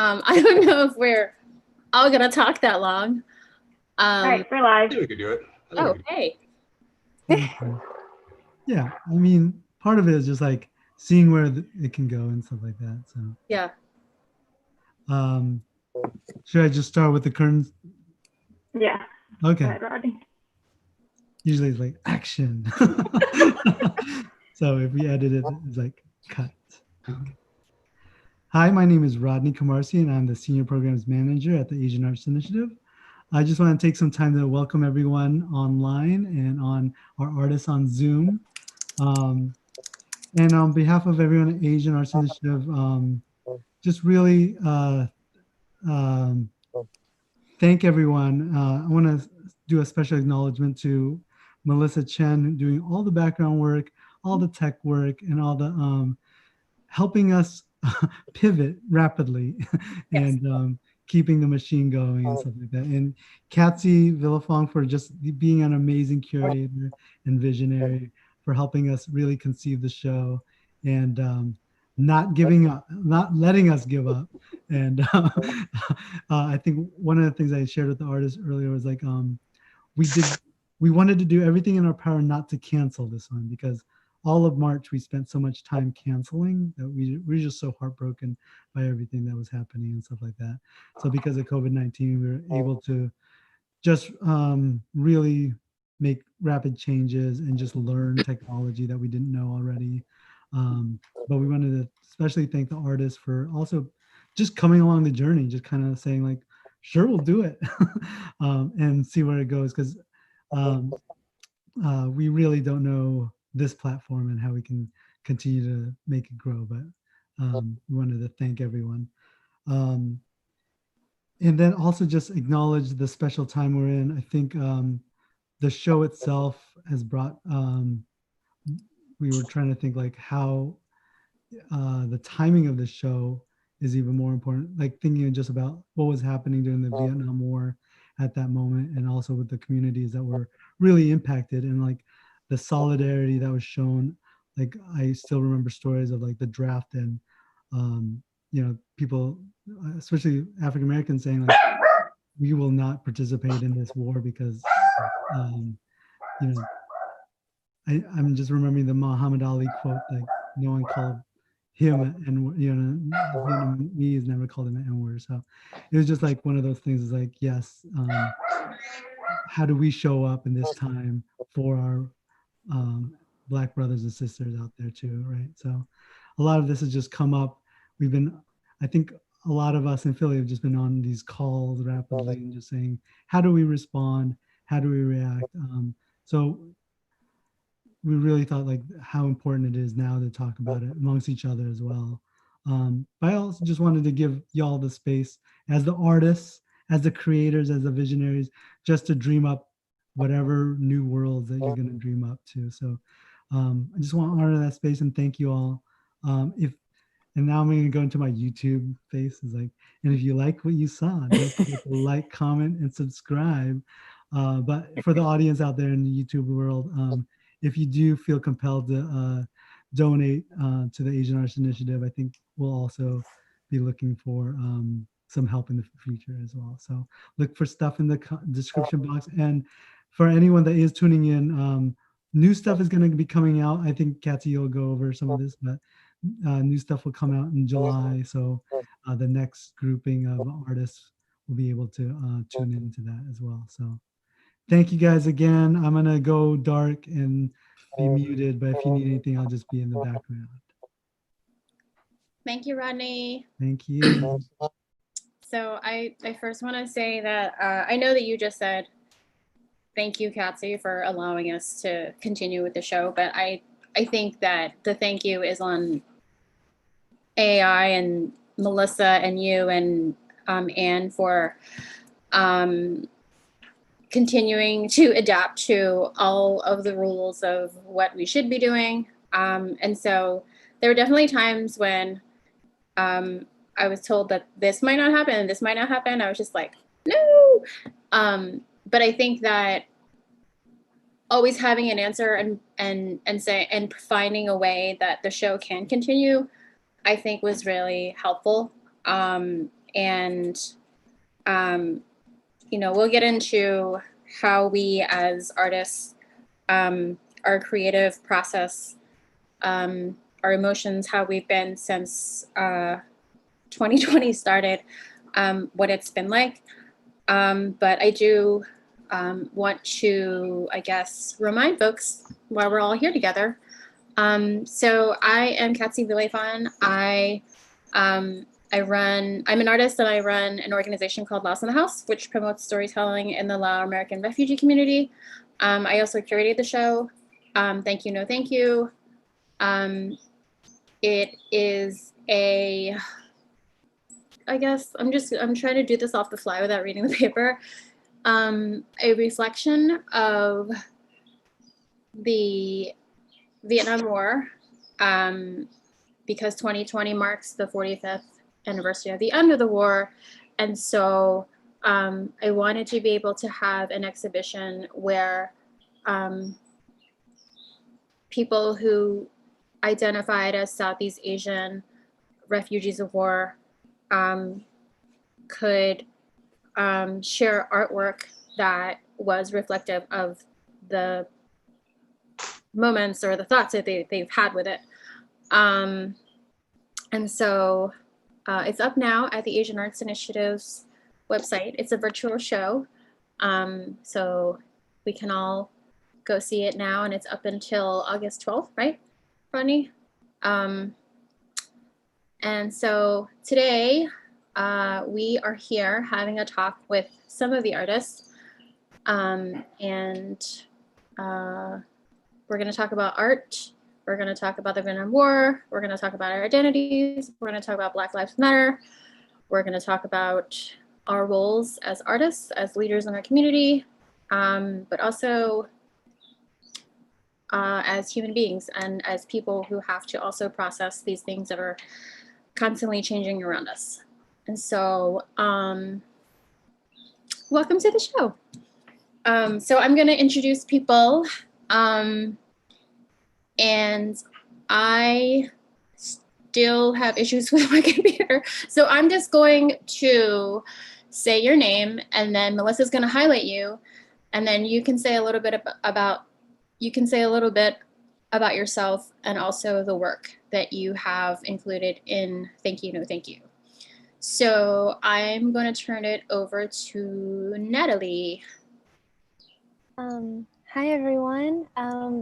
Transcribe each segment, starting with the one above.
I don't know if we're all gonna talk that long. All right, we're live. I think we could do it. Oh, hey. Yeah, I mean, part of it is just like seeing where it can go and stuff like that. So yeah. Should I just start with the current? Yeah. Okay. Go ahead, Rodney. Usually it's like action. So if we edit it, it's like cut. Okay. Hi, my name is Rodney Kamarsi, and I'm the Senior Programs Manager at the Asian Arts Initiative. I just want to take some time to welcome everyone online and on our artists on Zoom. And on behalf of everyone at Asian Arts Initiative, just really thank everyone. I want to do a special acknowledgement to Melissa Chen doing all the background work, all the tech work, and all the helping us pivot rapidly and keeping the machine going and stuff like that. And Catzie Vilayphonh for just being an amazing curator and visionary, for helping us really conceive the show and not giving up, not letting us give up. And I think one of the things I shared with the artists earlier was like, we wanted to do everything in our power not to cancel this one, because all of March we spent so much time canceling that we were just so heartbroken by everything that was happening and stuff like that. So because of COVID-19, we were able to just really make rapid changes and just learn technology that we didn't know already. But we wanted to especially thank the artists for also just coming along the journey, just kind of saying like, sure, we'll do it and see where it goes. Because we really don't know this platform and how we can continue to make it grow. But we wanted to thank everyone. And then also just acknowledge the special time we're in. I think the show itself has brought, we were trying to think like how the timing of the show is even more important, like thinking just about what was happening during the Vietnam War at that moment, and also with the communities that were really impacted, and like the solidarity that was shown. Like I still remember stories of like the draft and you know, people, especially African Americans, saying like, we will not participate in this war because you know, I'm just remembering the Muhammad Ali quote, like no one called him, and you know, Vietnamese never called him an N-word. So it was just like one of those things. Is like, yes, how do we show up in this time for our Black brothers and sisters out there too, right? So a lot of this has just come up. We've been, I think a lot of us in Philly have just been on these calls rapidly and just saying, how do we respond? How do we react? So we really thought like how important it is now to talk about it amongst each other as well. But I also just wanted to give y'all the space as the artists, as the creators, as the visionaries, just to dream up whatever new worlds that you're going to dream up to. So I just want to honor that space and thank you all. And now I'm going to go into my YouTube face. Is like, and if you like what you saw, don't forget to like, comment, and subscribe. But for the audience out there in the YouTube world, if you do feel compelled to donate to the Asian Arts Initiative, I think we'll also be looking for some help in the future as well. So look for stuff in the description box. And for anyone that is tuning in, new stuff is going to be coming out. I think Catzie will go over some of this, but new stuff will come out in July. So the next grouping of artists will be able to tune into that as well. So thank you guys again. I'm going to go dark and be muted, but if you need anything, I'll just be in the background. Thank you, Rodney. Thank you. So I first want to say that I know that you just said, thank you, Catzie, for allowing us to continue with the show. But I think that the thank you is on AI and Melissa and you and Anne for continuing to adapt to all of the rules of what we should be doing. And so there were definitely times when I was told that this might not happen, this might not happen. I was just like, no. But I think that always having an answer and finding a way that the show can continue, I think was really helpful. And And, you know, we'll get into how we as artists, our creative process, our emotions, how we've been since 2020 started, what it's been like. But I do want to, I guess, remind folks while we're all here together. So I am Catzie Vilayphonh. I'm an artist and I run an organization called Lost in the House, which promotes storytelling in the Lao American refugee community. I also curated the show, Thank You, No Thank You. It is I guess I'm trying to do this off the fly without reading the paper. A reflection of the Vietnam War, because 2020 marks the 45th anniversary of the end of the war. And so I wanted to be able to have an exhibition where people who identified as Southeast Asian refugees of war could share artwork that was reflective of the moments or the thoughts that they've had with it. And so it's up now at the Asian Arts Initiative's website. It's a virtual show. So we can all go see it now, and it's up until August 12th, right, Rodney? And so today we are here having a talk with some of the artists, and we're going to talk about art. We're going to talk about the Vietnam War. We're going to talk about our identities. We're going to talk about Black Lives Matter. We're going to talk about our roles as artists, as leaders in our community, but also as human beings and as people who have to also process these things that are constantly changing around us. And so welcome to the show. So I'm going to introduce people. And I still have issues with my computer. So I'm just going to say your name, and then Melissa's going to highlight you. And then you can say a little bit about yourself and also the work that you have included in Thank You, No Thank You. So I'm going to turn it over to Natalie. Hi, everyone.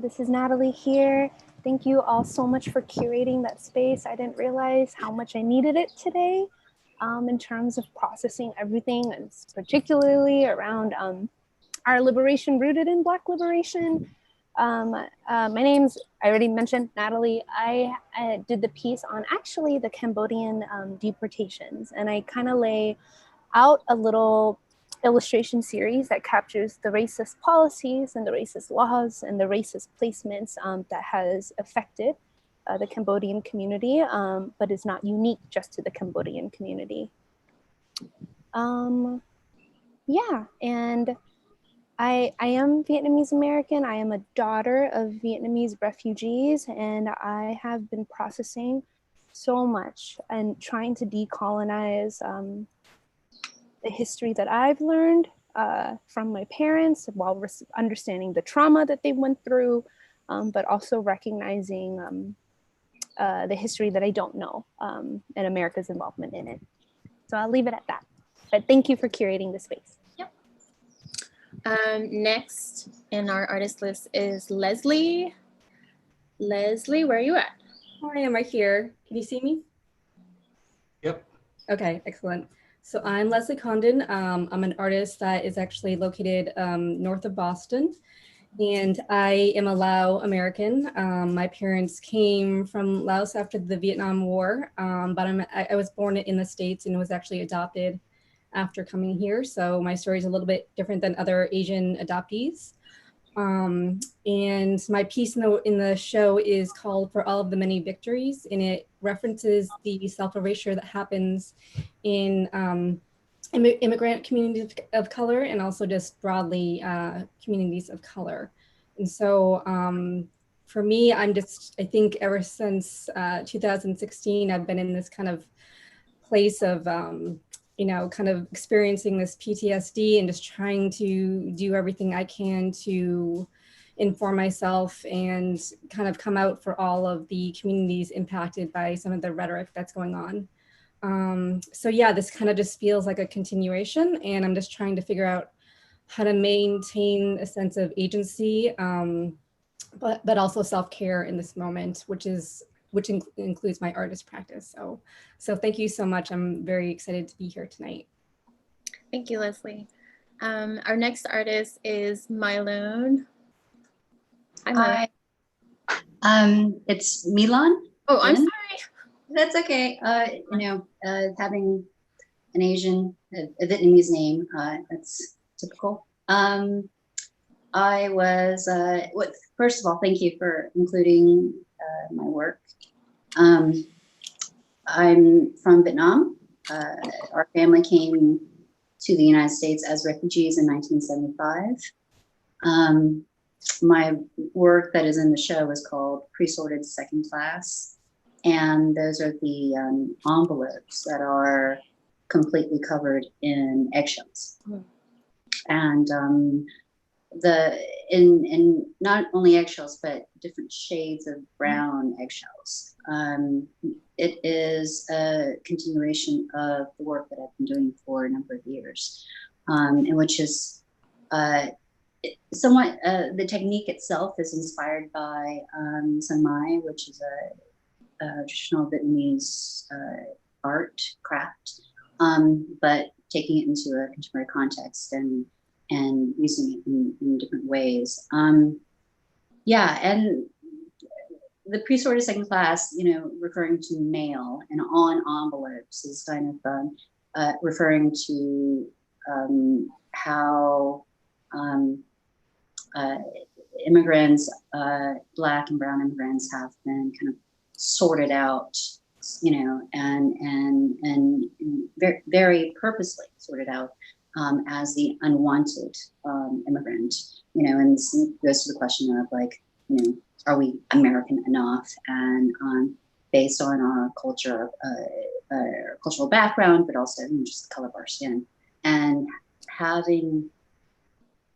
This is Natalie here. Thank you all so much for curating that space. I didn't realize how much I needed it today in terms of processing everything, and particularly around our liberation rooted in Black liberation. My name's, I already mentioned, Natalie. I did the piece on actually the Cambodian deportations, and I kind of lay out a little illustration series that captures the racist policies and the racist laws and the racist placements that has affected the Cambodian community, but is not unique just to the Cambodian community. Yeah, and I am Vietnamese American. I am a daughter of Vietnamese refugees, and I have been processing so much and trying to decolonize the history that I've learned from my parents while understanding the trauma that they went through, but also recognizing the history that I don't know and America's involvement in it. So I'll leave it at that. But thank you for curating the space. Yep. Next in our artist list is Leslie. Leslie, where are you at? Hi, I'm right here. Can you see me? Yep. Okay, excellent. So I'm Leslie Condon. I'm an artist that is actually located north of Boston, and I am a Lao American. My parents came from Laos after the Vietnam War, but I was born in the States and was actually adopted after coming here. So my story is a little bit different than other Asian adoptees. And my piece in the show is called For All of the Many Victories, and it references the self-erasure that happens in immigrant communities of color and also just broadly communities of color. And so for me, I think ever since 2016, I've been in this kind of place of you know, kind of experiencing this PTSD and just trying to do everything I can to inform myself and kind of come out for all of the communities impacted by some of the rhetoric that's going on. So yeah, this kind of just feels like a continuation, and I'm just trying to figure out how to maintain a sense of agency, but also self-care in this moment, which includes my artist practice. So thank you so much. I'm very excited to be here tonight. Thank you, Leslie. Our next artist is MyLoan. Hi. It's MyLoan. Oh, I'm Dinh. sorry. That's okay. You know, having an Asian, a Vietnamese name, that's typical. I was, first of all, thank you for including my work. I'm from Vietnam. Our family came to the United States as refugees in 1975. My work that is in the show is called Pre-Sorted Second Class. And those are the envelopes that are completely covered in eggshells. Mm. And in not only eggshells, but different shades of brown eggshells. It is a continuation of the work that I've been doing for a number of years, and which is somewhat, the technique itself is inspired by San Mai, which is a traditional Vietnamese art craft, but taking it into a contemporary context and using it in different ways. Yeah, and the pre-sorted second class, you know, referring to mail and on envelopes is kind of referring to how immigrants, Black and brown immigrants, have been kind of sorted out, you know, and very, very purposely sorted out as the unwanted immigrant, you know, and this goes to the question of, like, you know, are we American enough? And based on our culture, our cultural background, but also, you know, just the color of our skin, and having,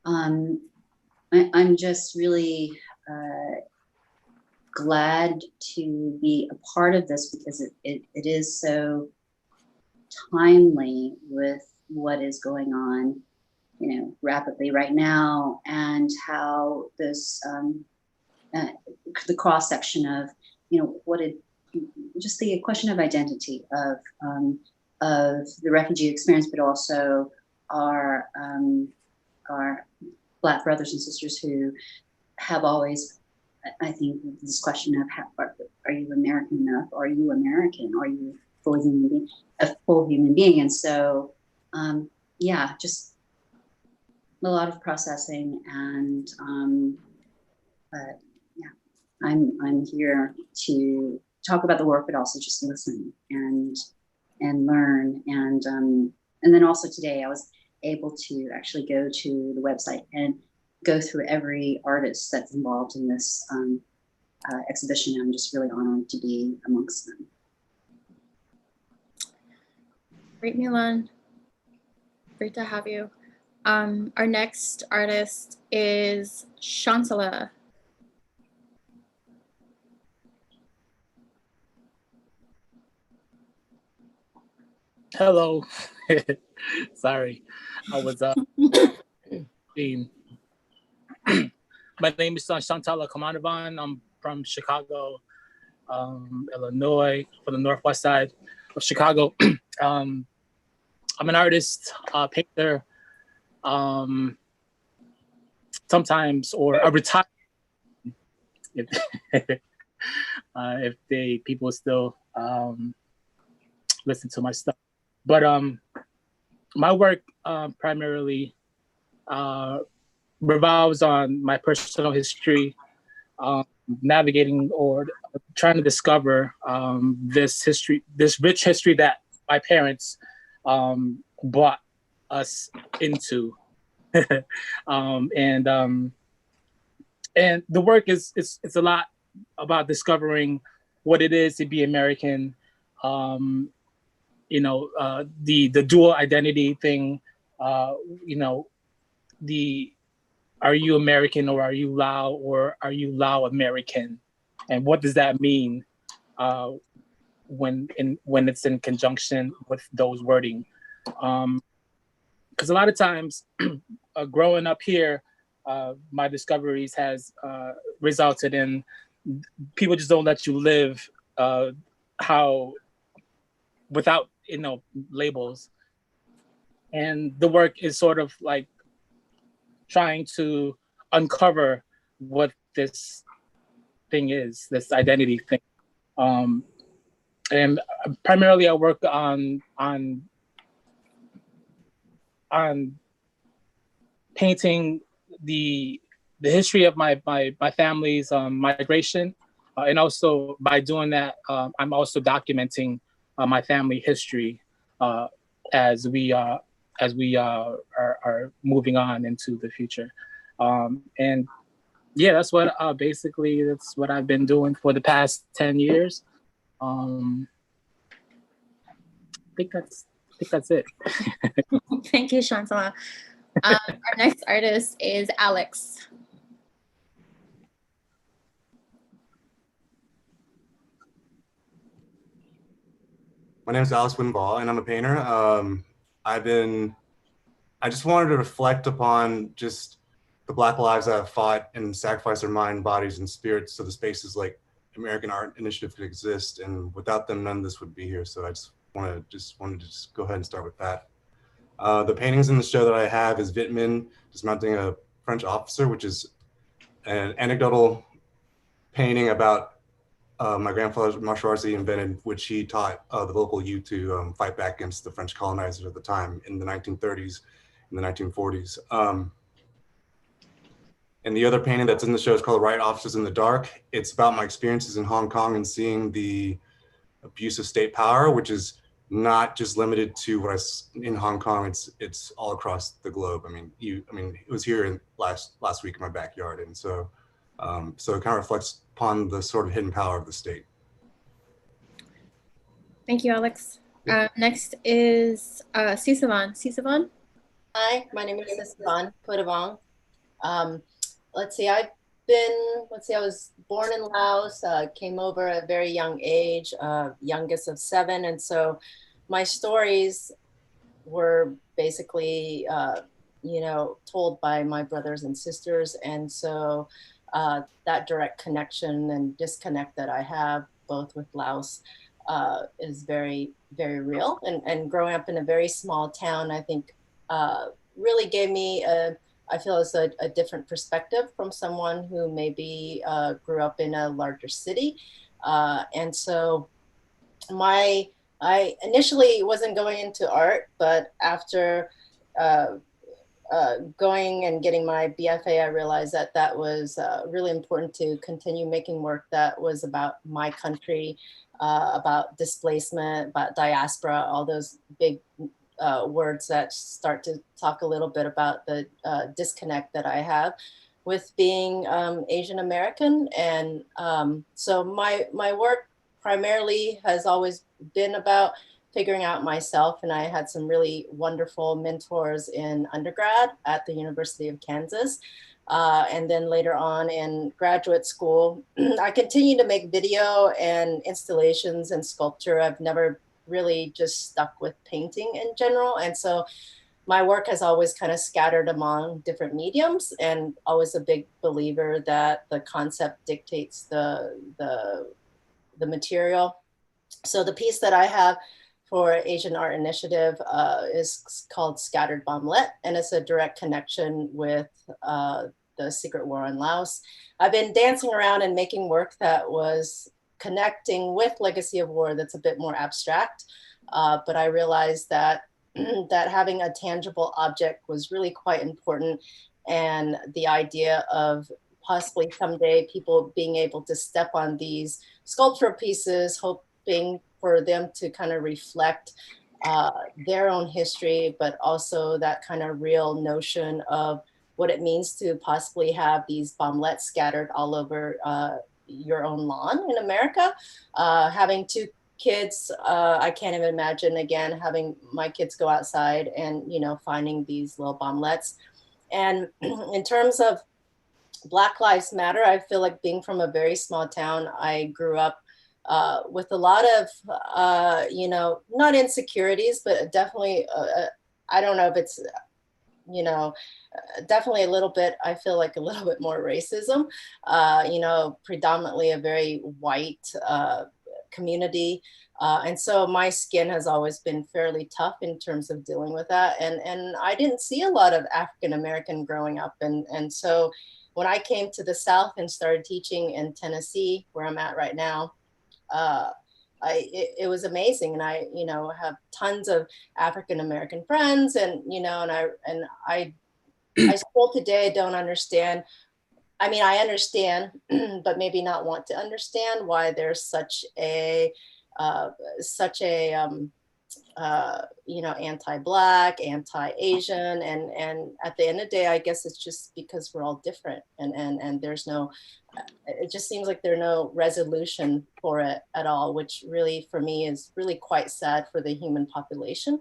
I'm just really glad to be a part of this, because it is so timely with what is going on, you know, rapidly right now, and how this the cross section of, you know, just the question of identity of the refugee experience, but also our Black brothers and sisters who have always, I think, this question of are you American enough? Are you American? Are you a full human being? And so, yeah, just a lot of processing, and yeah, I'm here to talk about the work, but also just listen and learn, and then also today I was able to actually go to the website and go through every artist that's involved in this exhibition. I'm just really honored to be amongst them. Great, MyLoan. Great to have you. Our next artist is Chantala. Hello. Sorry, I was being. My name is Chantala Kommanivanh. I'm from Chicago, Illinois, from the northwest side of Chicago. I'm an artist, painter, sometimes, or a retired, if people still listen to my stuff. But my work primarily revolves on my personal history, navigating or trying to discover this rich history that my parents brought us into. And the work is a lot about discovering what it is to be American, the dual identity thing, you know, are you American or are you Lao or are you Lao American? And what does that mean when it's in conjunction with those wording? Because a lot of times growing up here, my discoveries has resulted in people just don't let you live without labels. And the work is sort of like trying to uncover what this thing is, this identity thing. And primarily I work on painting the history of my family's migration. And also by doing that, I'm also documenting my family history as we are moving on into the future. And yeah, that's what that's what I've been doing for the past 10 years. I think that's it. Thank you, Chantala. Our next artist is Alex. My name is Alex Nguyen-Vo, and I'm a painter. I just wanted to reflect upon just the Black lives that have fought and sacrificed their mind, bodies, and spirits so the spaces like American Art Initiative could exist. And without them, none of this would be here. So I just wanted to go ahead and start with that. The paintings in the show that I have is Wittmann dismounting a French officer, which is an anecdotal painting about my grandfather's martial arts he invented, which he taught the local youth to fight back against the French colonizers at the time in the 1930s and the 1940s. And the other painting that's in the show is called Riot Officers in the Dark. It's about my experiences in Hong Kong and seeing the abuse of state power, which is not just limited to what in Hong Kong. It's all across the globe. I mean, it was here last week in my backyard, and so it kind of reflects upon the sort of hidden power of the state. Thank you, Alex. Next is Sisavanh. Hi, my name is Sisavanh Phouthavong. I was born in Laos, came over at a very young age, youngest of 7. And so my stories were basically, told by my brothers and sisters. And so that direct connection and disconnect that I have both with Laos is very, very real. And growing up in a very small town, I think really gave me I feel it's a different perspective from someone who maybe grew up in a larger city. And so I initially wasn't going into art, but after going and getting my BFA, I realized that was really important to continue making work that was about my country, about displacement, about diaspora, all those big words that start to talk a little bit about the disconnect that I have with being Asian American. And so my work primarily has always been about figuring out myself. And I had some really wonderful mentors in undergrad at the University of Kansas. And then later on in graduate school, I continued to make video and installations and sculpture. I've never really just stuck with painting in general. And so my work has always kind of scattered among different mediums, and always a big believer that the concept dictates the material. So the piece that I have for Asian Art Initiative is called Scattered Bomblet, and it's a direct connection with the Secret War in Laos. I've been dancing around and making work that was connecting with Legacy of War that's a bit more abstract, but I realized that that having a tangible object was really quite important, and the idea of possibly someday people being able to step on these sculptural pieces, hoping for them to kind of reflect their own history, but also that kind of real notion of what it means to possibly have these bomblets scattered all over your own lawn in America, having two kids, I can't even imagine again having my kids go outside and, you know, finding these little bomblets. And in terms of Black Lives Matter, I feel like being from a very small town, I grew up with a lot of, you know, not insecurities, but definitely, I don't know if it's, you know, definitely a little bit, I feel like a little bit more racism, you know, predominantly a very white community. And so my skin has always been fairly tough in terms of dealing with that. And I didn't see a lot of African-American growing up. And so when I came to the South and started teaching in Tennessee, where I'm at right now, it was amazing. And I, you know, have tons of African-American friends, and, you know, and I still today don't understand. I mean, I understand, but maybe not want to understand why there's such a you know, anti-Black, anti-Asian, and at the end of the day, I guess it's just because we're all different, and there's no, it just seems like there's no resolution for it at all, which really for me is really quite sad for the human population.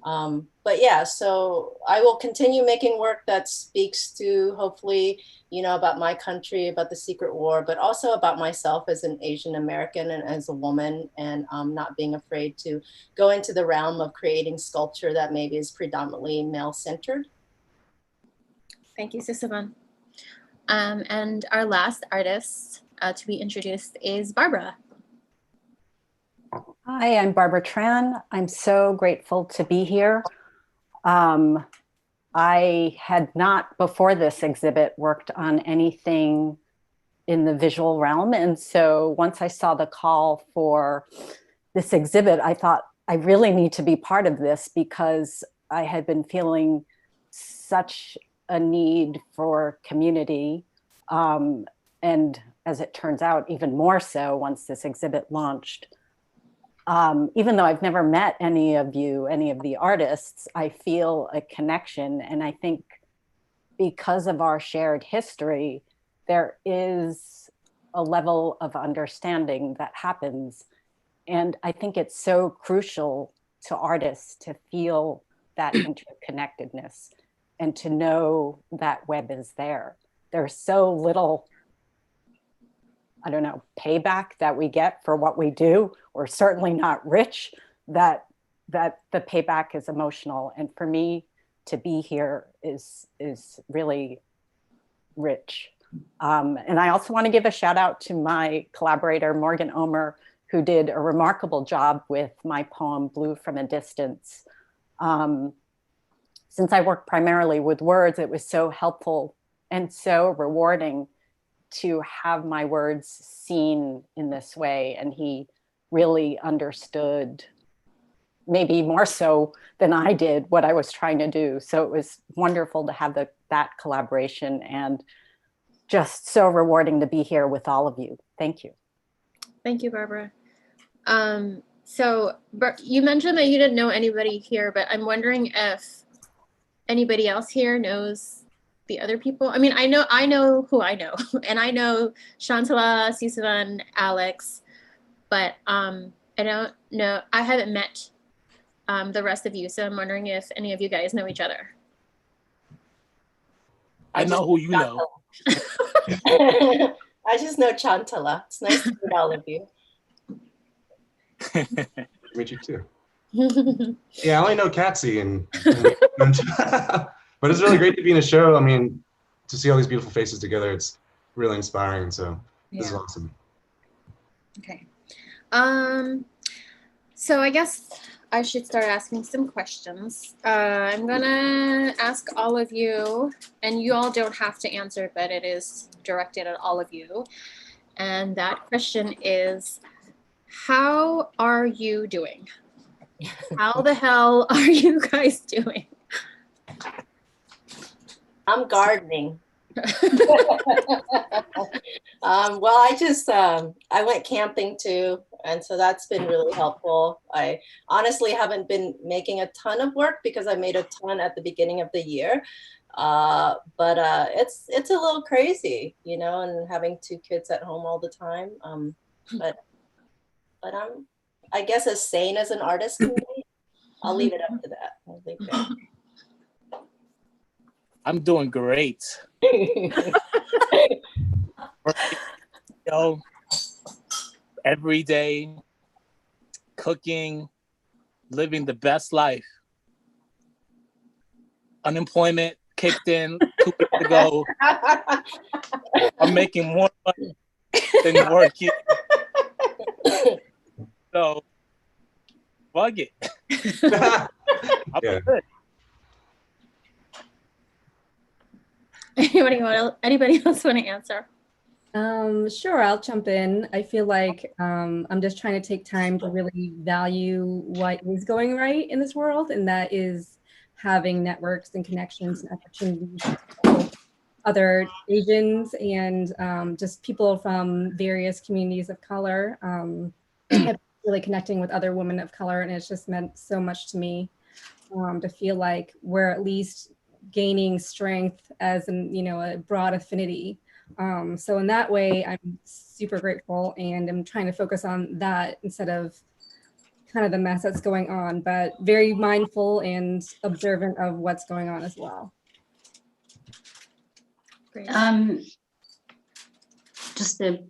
But yeah, so I will continue making work that speaks to, hopefully, you know, about my country, about the secret war, but also about myself as an Asian American and as a woman, and not being afraid to go into the realm of creating sculpture that maybe is predominantly male-centered. Thank you, Sisavanh. And our last artist to be introduced is Barbara. Hi, I'm Barbara Tran. I'm so grateful to be here. I had not, before this exhibit, worked on anything in the visual realm. And so once I saw the call for this exhibit, I thought I really need to be part of this, because I had been feeling such a need for community. And as it turns out, even more so once this exhibit launched. Even though I've never met any of you, any of the artists, I feel a connection. And I think because of our shared history, there is a level of understanding that happens. And I think it's so crucial to artists to feel that interconnectedness and to know that web is there. There's so little, I don't know, payback that we get for what we do, or certainly not rich, that the payback is emotional. And for me to be here is really rich. And I also want to give a shout out to my collaborator, Morgan Omer, who did a remarkable job with my poem, Blue from a Distance. Since I work primarily with words, it was so helpful and so rewarding to have my words seen in this way. And he really understood, maybe more so than I did, what I was trying to do. So it was wonderful to have that collaboration, and just so rewarding to be here with all of you. Thank you. Thank you, Barbara. So you mentioned that you didn't know anybody here, but I'm wondering if anybody else here knows the other people. I mean, I know who I know, and I know Chantala, Sisavanh, Alex, but I don't know, I haven't met the rest of you, so I'm wondering if any of you guys know each other. I know who you know. I just know Chantala. It's nice to meet all of you. Meet you too. Yeah, I only know Catzie, but it's really great to be in a show. I mean, to see all these beautiful faces together, it's really inspiring. So this is awesome. Okay. So I guess I should start asking some questions. I'm gonna ask all of you, and you all don't have to answer, but it is directed at all of you. And that question is, how are you doing? How the hell are you guys doing? I'm gardening. Well, I went camping too, and so that's been really helpful. I honestly haven't been making a ton of work because I made a ton at the beginning of the year, but it's a little crazy, you know, and having 2 kids at home all the time. But I guess as sane as an artist can be. I'll leave it up to that. I'll leave it. I'm doing great. Every day, cooking, living the best life. Unemployment kicked in 2 weeks ago. I'm making more money than working. So, fuck it. Yeah. Good. Anybody else want to answer? Sure, I'll jump in. I feel like I'm just trying to take time to really value what is going right in this world, and that is having networks and connections and opportunities with other Asians and just people from various communities of color. Really connecting with other women of color, and it's just meant so much to me to feel like we're at least gaining strength as a broad affinity. So in that way, I'm super grateful, and I'm trying to focus on that instead of kind of the mess that's going on, but very mindful and observant of what's going on as well. Great. Just to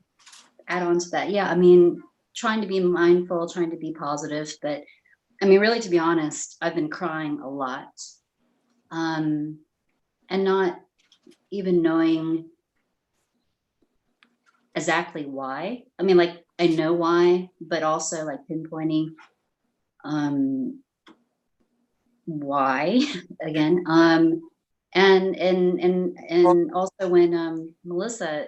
add on to that, yeah, I mean, trying to be mindful, trying to be positive, but I mean, really, to be honest, I've been crying a lot, and not even knowing exactly why. I mean, like, I know why, but also like pinpointing why again. And also when Melissa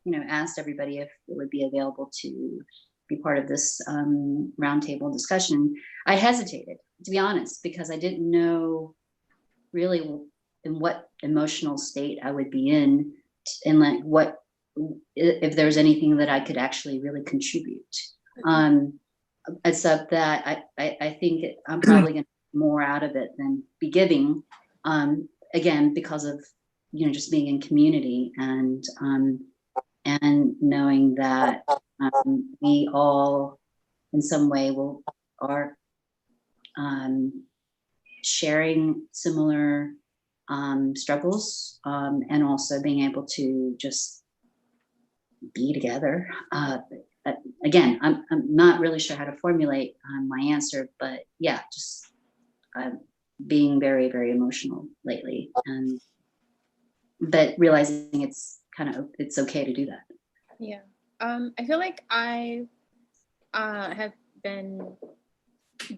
asked everybody if it would be available to be part of this roundtable discussion, I hesitated, to be honest, because I didn't know really in what emotional state I would be in, and like what if there's anything that I could actually really contribute. Except that I think I'm probably going to get more out of it than be giving. Again, because of just being in community and knowing that we all in some way are sharing similar struggles, and also being able to just be together. Again, I'm not really sure how to formulate my answer, but yeah, just being very, very emotional lately, but realizing it's okay to do that. Yeah, I feel like I have been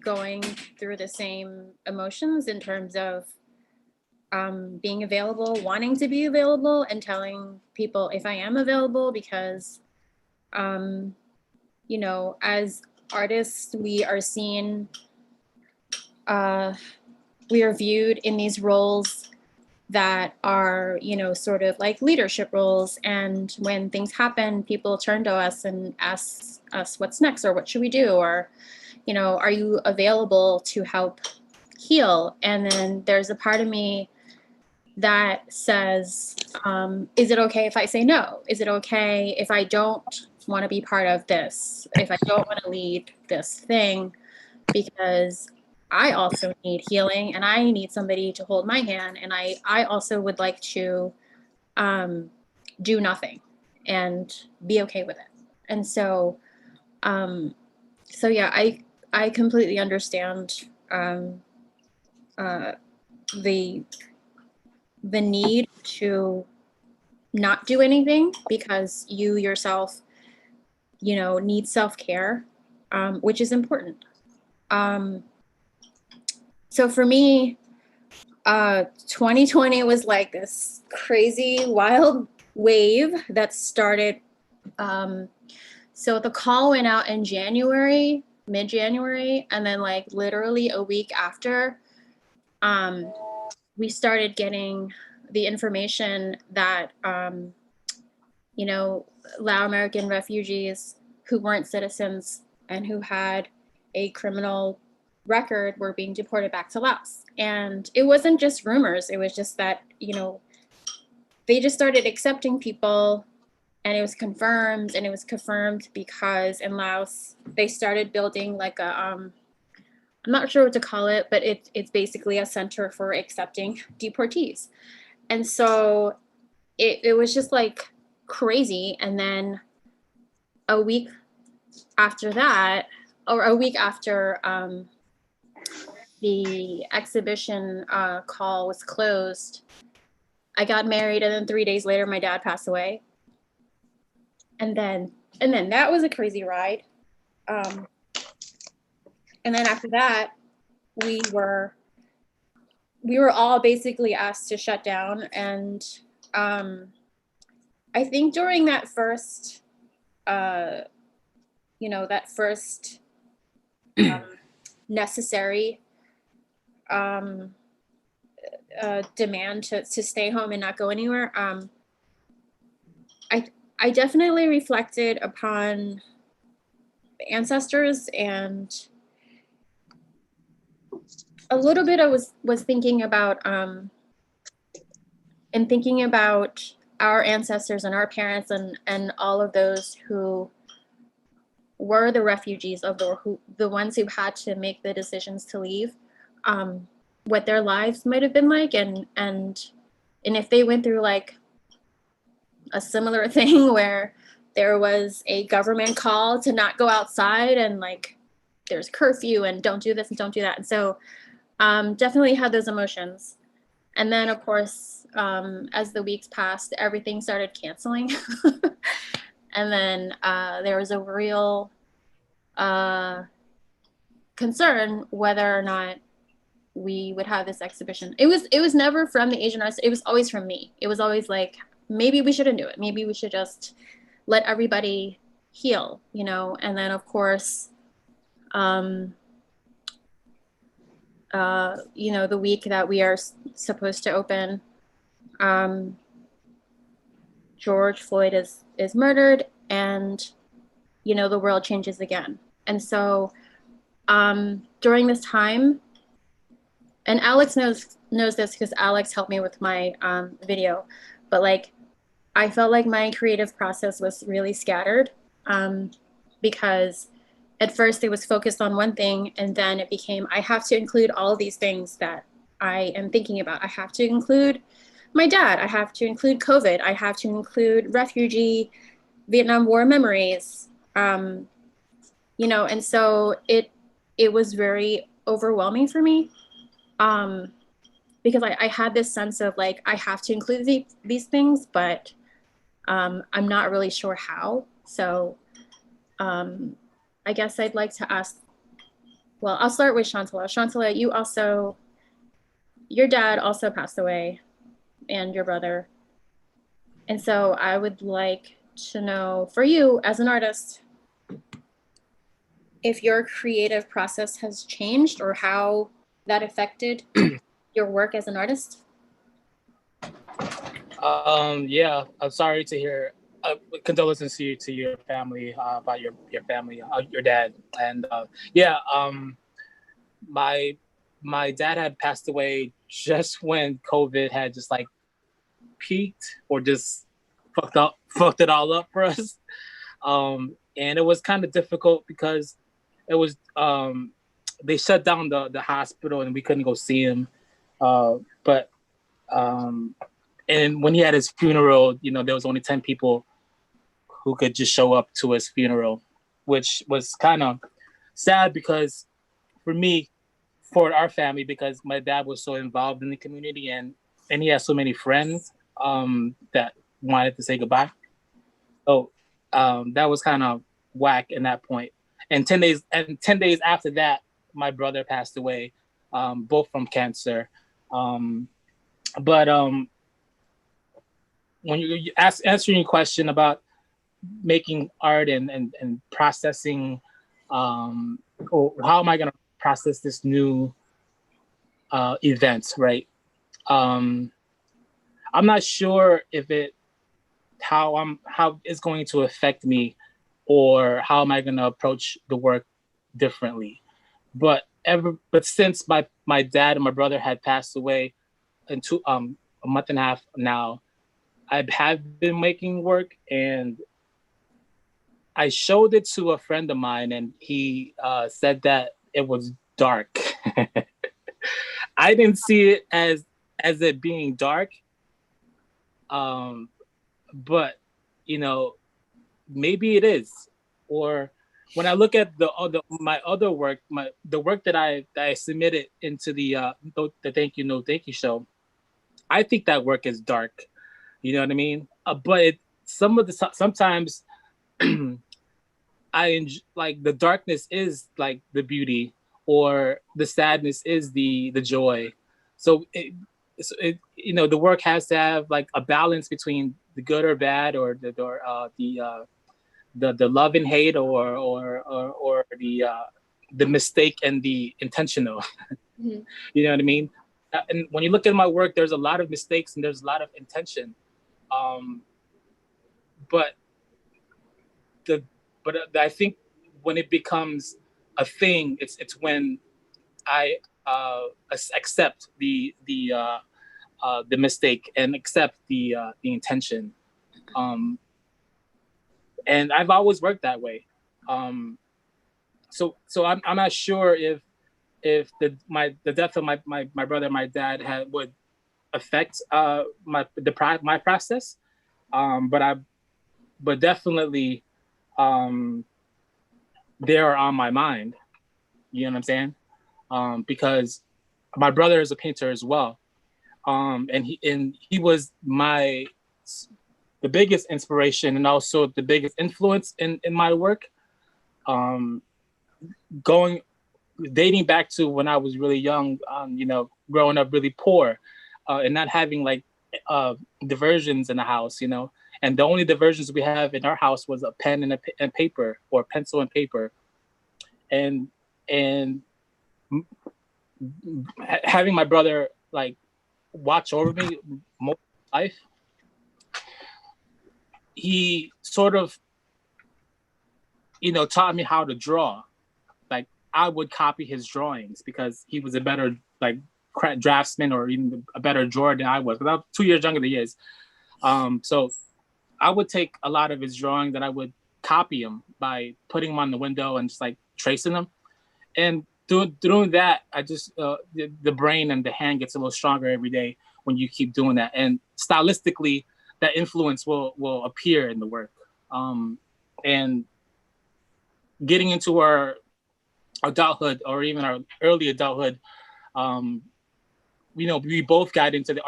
going through the same emotions in terms of being available, wanting to be available, and telling people if I am available, because as artists, we are seen, we are viewed in these roles that are, sort of like leadership roles. And when things happen, people turn to us and ask us what's next, or what should we do? Or, are you available to help heal? And then there's a part of me that says, is it okay if I say no? Is it okay if I don't want to be part of this? If I don't want to lead this thing? Because I also need healing, and I need somebody to hold my hand, and I also would like to do nothing and be okay with it. And so yeah, I completely understand the need to not do anything, because you yourself need self-care, which is important. So for me, 2020 was like this crazy wild wave that started. So the call went out in January, mid-January, and then like literally a week after, we started getting the information that, Lao American refugees who weren't citizens and who had a criminal record were being deported back to Laos. And it wasn't just rumors. It was just that, they just started accepting people and it was confirmed because in Laos they started building like a I'm not sure what to call it, but it's basically a center for accepting deportees. And so it was just like crazy. And then a week after that, or a week after the exhibition call was closed, I got married, and then 3 days later my dad passed away. And then that was a crazy ride. And then after that, we were all basically asked to shut down. And I think during that first, necessary demand to stay home and not go anywhere, I definitely reflected upon ancestors, and a little bit I was thinking about our ancestors and our parents and all of those who were the refugees the ones who had to make the decisions to leave, what their lives might have been like, and if they went through like a similar thing where there was a government call to not go outside, and like there's curfew and don't do this and don't do that. And so definitely had those emotions. And then of course, as the weeks passed, everything started canceling. And then there was a real concern whether or not we would have this exhibition. It was never from the Asian artists. It was always from me. It was always like, maybe we shouldn't do it. Maybe we should just let everybody heal, you know? And then of course, you know, the week that we are supposed to open, George Floyd is murdered, and, you know, the world changes again. And so during this time, and Alex knows this because Alex helped me with my video, but like, I felt like my creative process was really scattered, because at first it was focused on one thing, and then it became, I have to include all of these things that I am thinking about. I have to include my dad. I have to include COVID. I have to include refugee, Vietnam War memories, you know, and so it was very overwhelming for me, because I had this sense of like, I have to include these things, but I'm not really sure how. So I guess I'd like to ask, well, I'll start with Chantala. Chantala, your dad also passed away, and your brother. And so I would like to know, for you as an artist, if your creative process has changed or how that affected your work as an artist. Yeah, I'm sorry to hear. Condolences to your family about your family, your dad, and my dad had passed away just when COVID had just like peaked or just fucked it all up for us, and it was kind of difficult because it was they shut down the hospital and we couldn't go see him, but and when he had his funeral, you know, there was only 10 people who could just show up to his funeral, which was kind of sad because for our family, because my dad was so involved in the community and he has so many friends that wanted to say goodbye. So that was kind of whack in that point. And 10 days after that, my brother passed away, both from cancer. But when you answering your question about making art and processing, or how am I going to process this new event, right? I'm not sure if how it's going to affect me, or how am I going to approach the work differently. But since my dad and my brother had passed away in a month and a half now, I have been making work, and I showed it to a friend of mine, and he said that it was dark. I didn't see it as it being dark, but you know, maybe it is. Or when I look at my other work, the work that I submitted into the Thank You No Thank You show, I think that work is dark. You know what I mean? But sometimes like the darkness is like the beauty, or the sadness is the joy. So the work has to have like a balance between the good or bad, or the love and hate, or the mistake and the intentional. Mm-hmm. You know what I mean? And when you look at my work, there's a lot of mistakes and there's a lot of intention. But I think when it becomes a thing, it's when I accept the mistake and accept the intention. And I've always worked that way. So I'm not sure if the death of my brother, my dad, would affect my process. But definitely they're on my mind. You know what I'm saying? Because my brother is a painter as well, and he was the biggest inspiration and also the biggest influence in my work. Dating back to when I was really young, growing up really poor, and not having like diversions in the house, and the only diversions we have in our house was a pen and paper, or pencil and paper, and having my brother like watch over me most of my life, he sort of taught me how to draw. Like I would copy his drawings because he was a better like draftsman, or even a better drawer than I was, because I was 2 years younger than he is. So I would take a lot of his drawings and I would copy them by putting them on the window and just like tracing them. And doing that, I just the brain and the hand gets a little stronger every day when you keep doing that. And stylistically, that influence will appear in the work. And getting into our adulthood, or even our early adulthood, we both got into the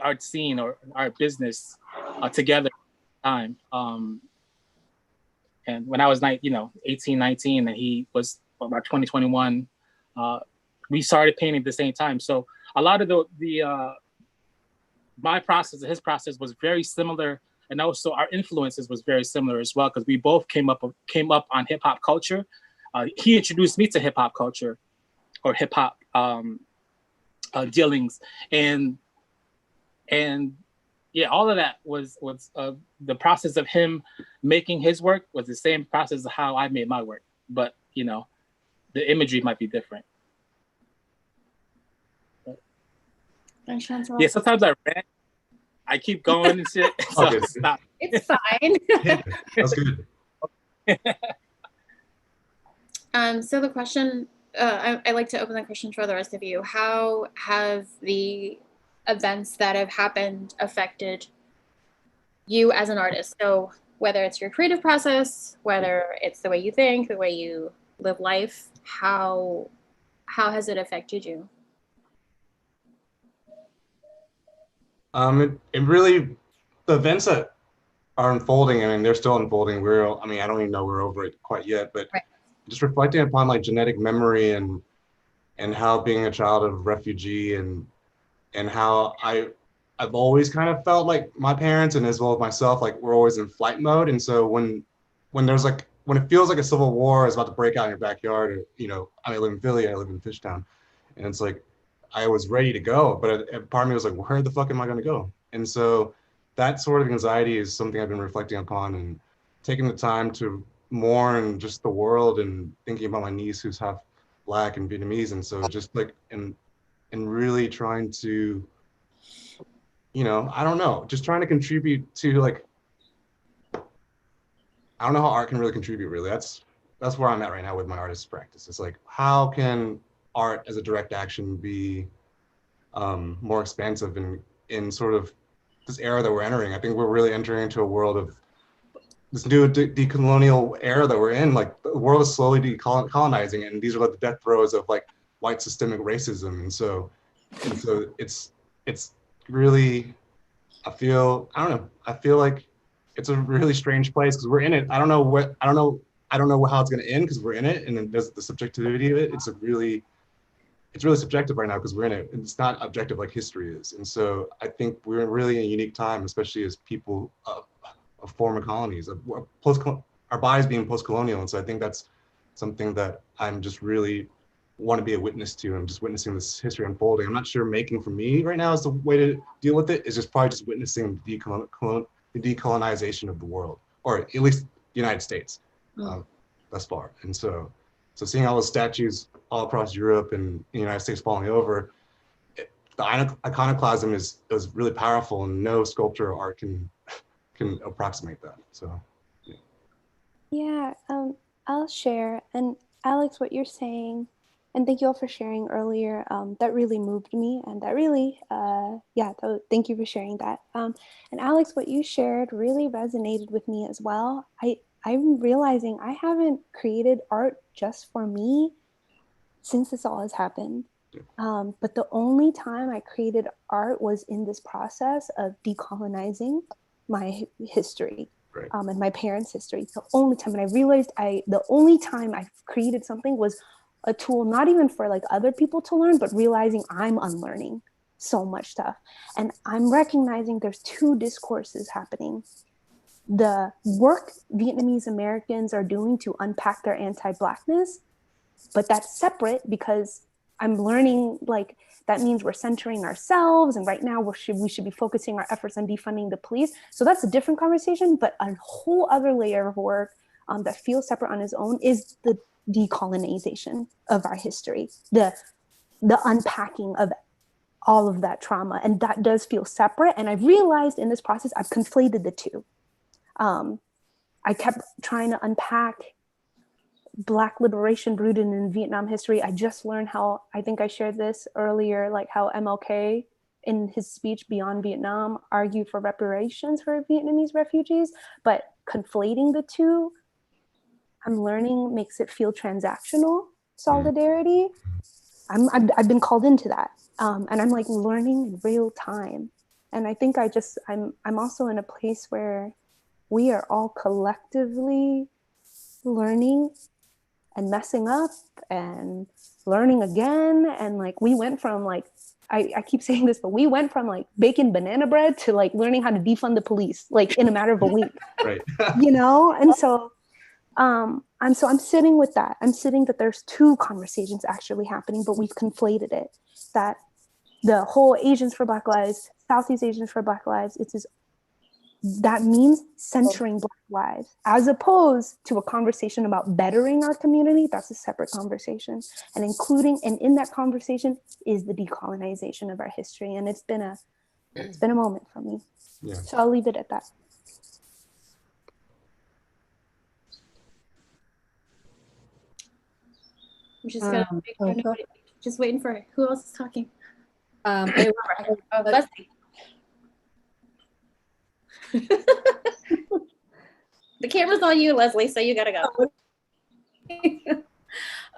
art scene or art business together at the time. And when I was 18, 19, and he was about 20, 21, we started painting at the same time. So a lot of my process and his process was very similar, and also our influences was very similar as well, because we both came up on hip hop culture. He introduced me to hip hop culture, or hip hop dealings, and yeah, all of that was the process of him making his work was the same process of how I made my work, but the imagery might be different. Thanks, Chantala. Yeah, sometimes I rant. I keep going and shit. So Okay. It's fine. That's good. So the question, I like to open the question for the rest of you. How have the events that have happened affected you as an artist? So whether it's your creative process, whether it's the way you think, the way you live life, how has it affected you? It really, the events that are unfolding, I mean, they're still unfolding. I don't even know we're over it quite yet, but right. Just reflecting upon like genetic memory and how being a child of refugee and how I've always kind of felt like my parents, and as well as myself, like we're always in flight mode. And so when it feels like a civil war is about to break out in your backyard, or, I live in Philly, I live in Fishtown, and it's like, I was ready to go, but a part of me was like, where the fuck am I going to go? And so that sort of anxiety is something I've been reflecting upon and taking the time to mourn just the world, and thinking about my niece who's half Black and Vietnamese. And so just like, and really trying to you know, I don't know, just trying to contribute to like, I don't know how art can really contribute really. That's where I'm at right now with my artist practice. It's like, how can art as a direct action be more expansive in sort of this era that we're entering? I think we're really entering into a world of this new decolonial era that we're in. Like the world is slowly decolonizing, and these are like the death throes of like white systemic racism. And so it's really, I feel like it's a really strange place because we're in it. I don't know how it's going to end because we're in it, and then there's the subjectivity of it. It's really subjective right now because we're in it. It's not objective like history is. And so I think we're in really a unique time, especially as people of former colonies, our bodies being post-colonial. And so I think that's something that I'm just really want to be a witness to. I'm just witnessing this history unfolding. I'm not sure making for me right now is the way to deal with it. It's just probably just witnessing the decolonization of the world, or at least the United States thus far. And so seeing all those statues all across Europe and the United States falling over, the iconoclasm is really powerful, and no sculpture or art can approximate that. So Yeah, I'll share. And Alex, what you're saying, and thank you all for sharing earlier, that really moved me, and that really, thank you for sharing that. And Alex, what you shared really resonated with me as well. I'm realizing I haven't created art just for me since this all has happened. But the only time I created art was in this process of decolonizing my history. Right. And my parents' history. The only time, and I realized the only time I created something was a tool, not even for like other people to learn, but realizing I'm unlearning so much stuff. And I'm recognizing there's two discourses happening. The work Vietnamese Americans are doing to unpack their anti-Blackness, but that's separate because I'm learning, like, that means we're centering ourselves, and right now we should be focusing our efforts on defunding the police. So that's a different conversation, but a whole other layer of work that feels separate on its own is the decolonization of our history, the unpacking of all of that trauma, and that does feel separate. And I've realized in this process, I've conflated the two. I kept trying to unpack Black liberation rooted in Vietnam history. I just learned how, I think I shared this earlier, like how MLK in his speech Beyond Vietnam argued for reparations for Vietnamese refugees, but conflating the two, I'm learning, makes it feel transactional solidarity. I've been called into that. And I'm like learning in real time. And I think I'm also in a place where we are all collectively learning and messing up and learning again. And like, we went from like, I keep saying this, but we went from like baking banana bread to like learning how to defund the police, like in a matter of a week, right. you know? And so, I'm sitting with that. I'm sitting that there's two conversations actually happening, but we've conflated it. That the whole Asians for Black Lives, Southeast Asians for Black Lives, that means centering Black lives, as opposed to a conversation about bettering our community. That's a separate conversation. And in that conversation is the decolonization of our history. And it's been a moment for me. Yeah. So I'll leave it at that. I'm just gonna make sure nobody, just waiting for who else is talking. Leslie. The camera's on you, Leslie, so you gotta go.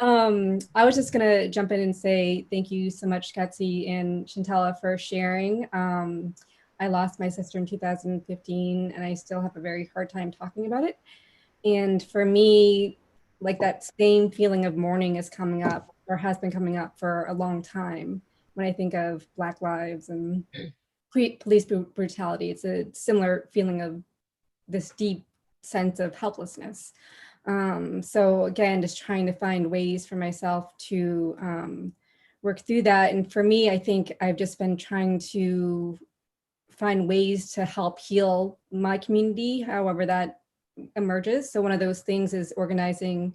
I was just gonna jump in and say thank you so much, Catzie and Chantala, for sharing. I lost my sister in 2015, and I still have a very hard time talking about it. And for me, like that same feeling of mourning is coming up, or has been coming up for a long time when I think of Black lives and police brutality. It's a similar feeling of this deep sense of helplessness. So again, just trying to find ways for myself to work through that. And for me, I think I've just been trying to find ways to help heal my community, however that emerges. So one of those things is organizing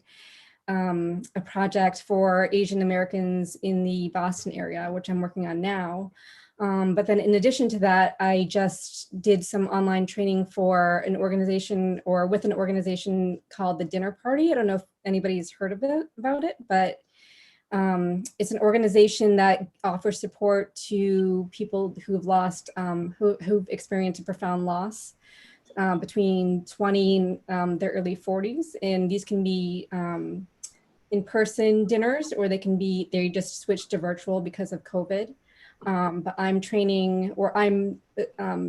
a project for Asian Americans in the Boston area, which I'm working on now. But then in addition to that, I just did some online training for an organization or with an organization called the Dinner Party. I don't know if anybody's heard of it, about it, but it's an organization that offers support to people who've lost, who've experienced a profound loss between 20 and their early 40s. And these can be in-person dinners, or they just switched to virtual because of COVID. But I'm training, or I'm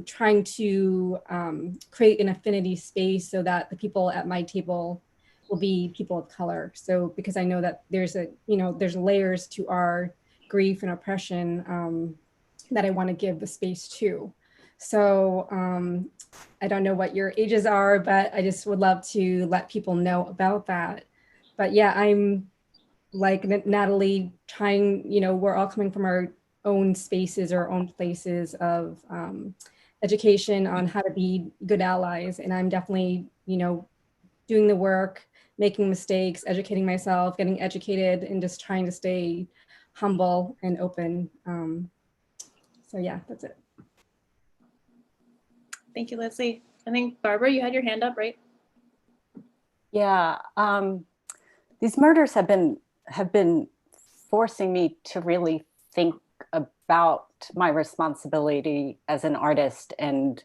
trying to create an affinity space so that the people at my table will be people of color. So because I know that there's layers to our grief and oppression that I want to give the space to. So I don't know what your ages are, but I just would love to let people know about that. But yeah, I'm like Natalie, trying, we're all coming from our own spaces or own places of education on how to be good allies. And I'm definitely, doing the work, making mistakes, educating myself, getting educated, and just trying to stay humble and open. So yeah, that's it. Thank you, Leslie. I think Barbara, you had your hand up, right? Yeah, these murders have been forcing me to really think about my responsibility as an artist and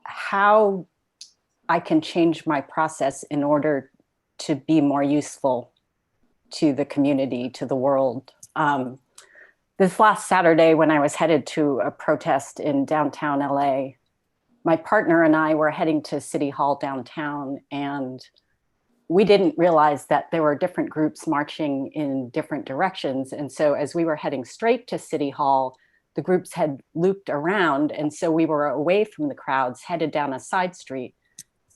how I can change my process in order to be more useful to the community, to the world. This last Saturday, when I was headed to a protest in downtown LA, my partner and I were heading to City Hall downtown, and we didn't realize that there were different groups marching in different directions. And so as we were heading straight to City Hall, the groups had looped around. And so we were away from the crowds, headed down a side street,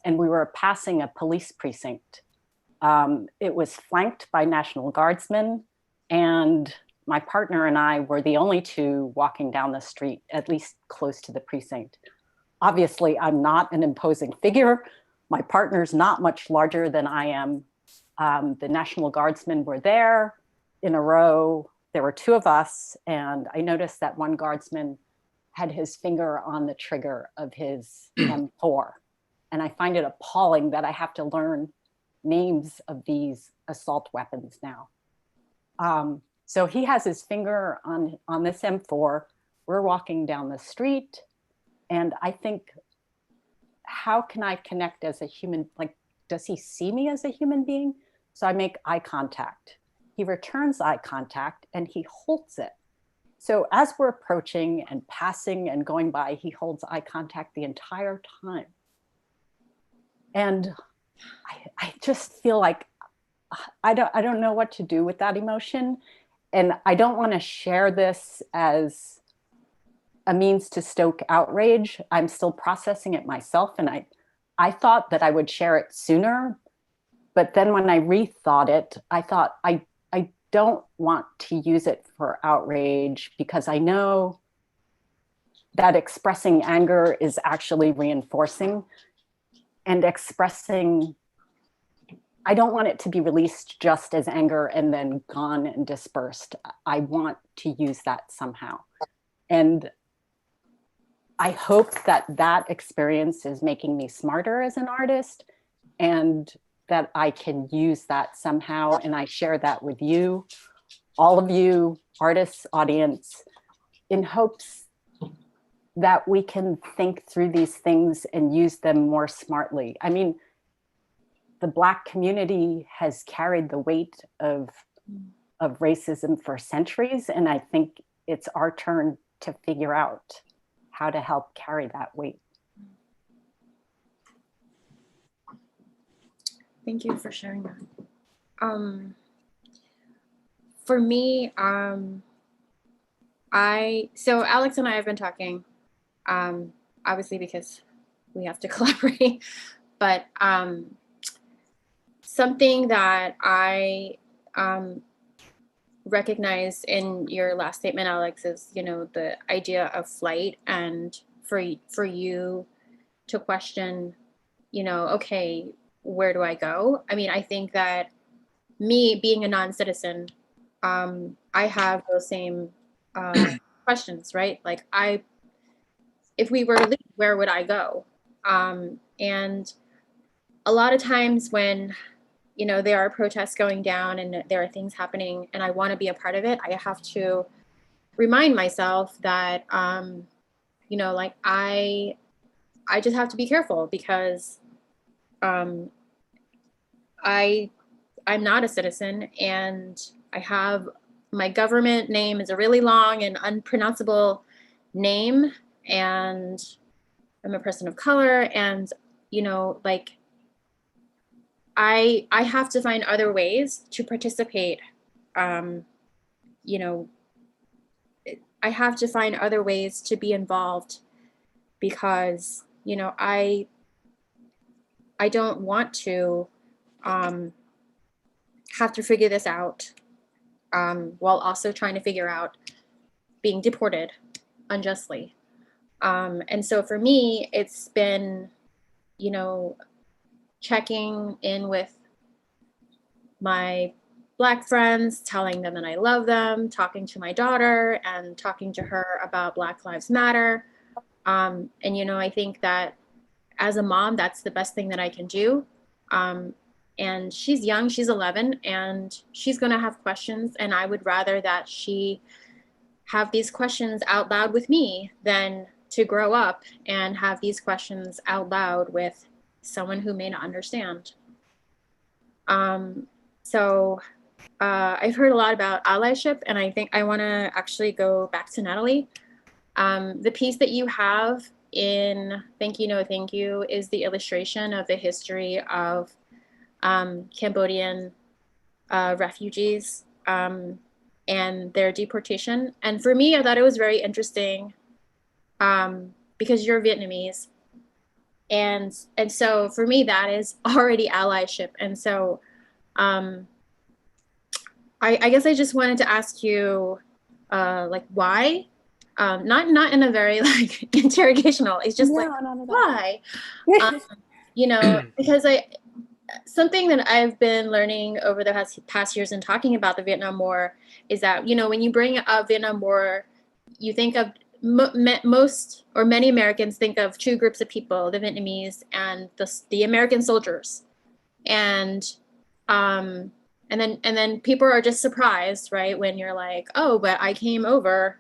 and we were passing a police precinct. It was flanked by National Guardsmen, and my partner and I were the only two walking down the street, at least close to the precinct. Obviously, I'm not an imposing figure. My partner's not much larger than I am. The National Guardsmen were there in a row. There were two of us, and I noticed that one guardsman had his finger on the trigger of his M4. And I find it appalling that I have to learn names of these assault weapons now. So he has his finger on this M4. We're walking down the street, and I think, how can I connect as a human? Like, does he see me as a human being? So I make eye contact. He returns eye contact and he holds it. So as we're approaching and passing and going by, he holds eye contact the entire time. And I just feel like I don't know what to do with that emotion. And I don't want to share this as a means to stoke outrage. I'm still processing it myself. And I thought that I would share it sooner. But then when I rethought it, I thought I don't want to use it for outrage, because I know that expressing anger is actually reinforcing, and expressing, I don't want it to be released just as anger and then gone and dispersed. I want to use that somehow. And I hope that that experience is making me smarter as an artist, and that I can use that somehow. And I share that with you, all of you, artists, audience, in hopes that we can think through these things and use them more smartly. I mean, the Black community has carried the weight of racism for centuries, and I think it's our turn to figure out how to help carry that weight. Thank you for sharing that. For me, so Alex and I have been talking, obviously because we have to collaborate, but something that I recognized in your last statement, Alex, is, the idea of flight, and for you to question, okay, where do I go? I mean, I think that me being a non-citizen, I have those same questions, right? Like if we were to leave, where would I go? And a lot of times when, you know, there are protests going down and there are things happening and I want to be a part of it, I have to remind myself that, you know, like I just have to be careful because I'm not a citizen, and I have, my government name is a really long and unpronounceable name, and I'm a person of color, and, you know, like I have to find other ways to participate. You know, I have to find other ways to be involved because, you know, I don't want to have to figure this out while also trying to figure out being deported unjustly. And so for me, it's been, you know, checking in with my Black friends, telling them that I love them, talking to my daughter and talking to her about Black Lives Matter. And, you know, I think that as a mom, that's the best thing that I can do. And she's young, she's 11, and she's gonna have questions. And I would rather that she have these questions out loud with me than to grow up and have these questions out loud with someone who may not understand. So I've heard a lot about allyship, and I think I wanna actually go back to Natalie. The piece that you have in Thank You, No Thank You is the illustration of the history of Cambodian refugees and their deportation. And for me, I thought it was very interesting because you're Vietnamese. And so for me, that is already allyship. And so I guess I just wanted to ask you, like, why? Not in a very like interrogational. It's just like, why? You know, because something that I've been learning over the past years in talking about the Vietnam War is that, you know, when you bring up Vietnam War, you think of most or many Americans think of two groups of people: the Vietnamese and the American soldiers, and then people are just surprised, right, when you're like, oh, but I came over,